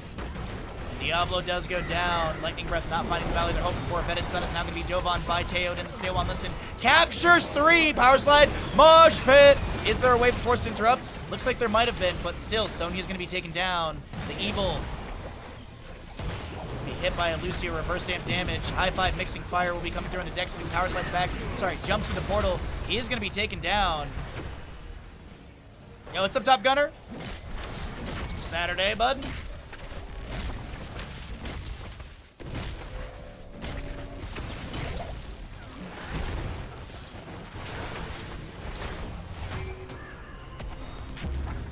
Diablo does go down. Lightning Breath not finding the valley they're hoping for. Vetted Sun is now going to be dove on by Teod in the Stay One Listen. Captures 3. Power Slide. Mosh Pit. Is there a way before to interrupt? Looks like there might have been, but still, Sonya's going to be taken down. The Evil will be hit by a Lucio. Reverse amp damage. High Five Mixing Fire will be coming through into Dexter. Power Slides back. Sorry, jumps through the portal. He is going to be taken down. Yo, what's up, Top Gunner? Saturday, bud.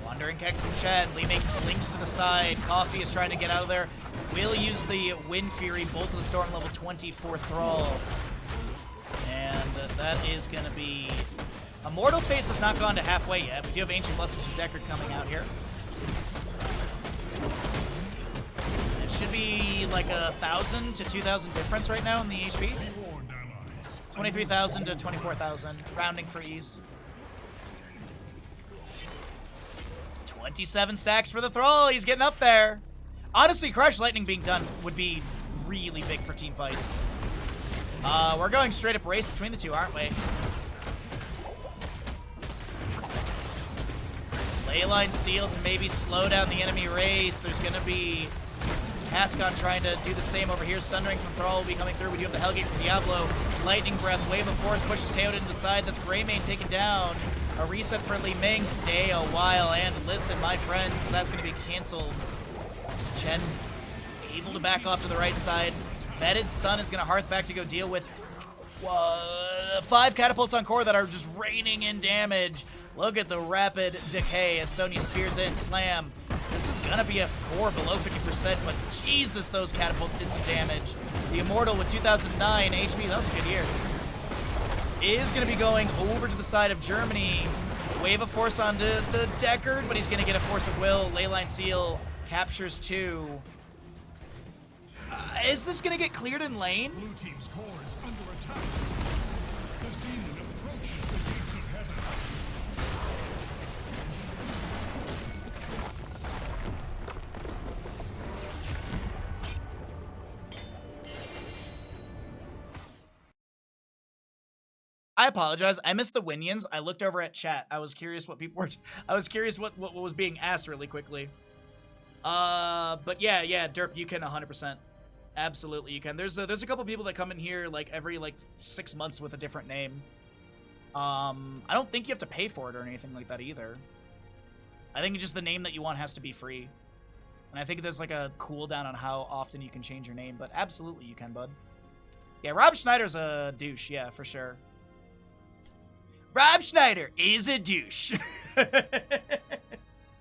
Wandering Keck from Shed, leaving links to the side. Coffee is trying to get out of there. Will use the Wind Fury, Bolt of the Storm, level 24 Thrall. And that is going to be... Immortal Face has not gone to halfway yet. We do have Ancient Blessings from Deckard coming out here. It should be like 1,000 to 2,000 difference right now in the HP. 23,000 to 24,000, rounding for ease. 27 stacks for the Thrall. He's getting up there. Honestly, Crush Lightning being done would be really big for team fights. We're going straight up race between the two, aren't we? Leyline Seal to maybe slow down the enemy race. There's going to be Hascon trying to do the same over here. Sundering from Thrall will be coming through. We do have the Hellgate from Diablo. Lightning Breath, Wave of Force pushes Teod into the side. That's Greymane taken down. A reset for Li Ming. Stay a while and listen, my friends. That's going to be canceled. Chen able to back off to the right side. Vetted Sun is going to Hearth back to go deal with 5 catapults on core that are just raining in damage. Look at the rapid decay as Sonya spears in. Slam. This is going to be a core below 50%, but Jesus, those catapults did some damage. The Immortal with 2009 HP, that was a good year, is going to be going over to the side of Germany. Wave of Force onto the Deckard, but he's going to get a Force of Will. Leyline Seal captures 2. Is this going to get cleared in lane? Blue team's core is under attack. The demon approaches the gates of heaven. I apologize. I missed the Winions. I looked over at chat. I was curious what people were... I was curious what was being asked really quickly. But yeah, Derp, you can 100%. Absolutely, you can. There's a couple people that come in here like every 6 months with a different name. I don't think you have to pay for it or anything like that either. I think just the name that you want has to be free. And I think there's like a cooldown on how often you can change your name, but absolutely you can, bud. Yeah, Rob Schneider's a douche, yeah, for sure. Rob Schneider is a douche.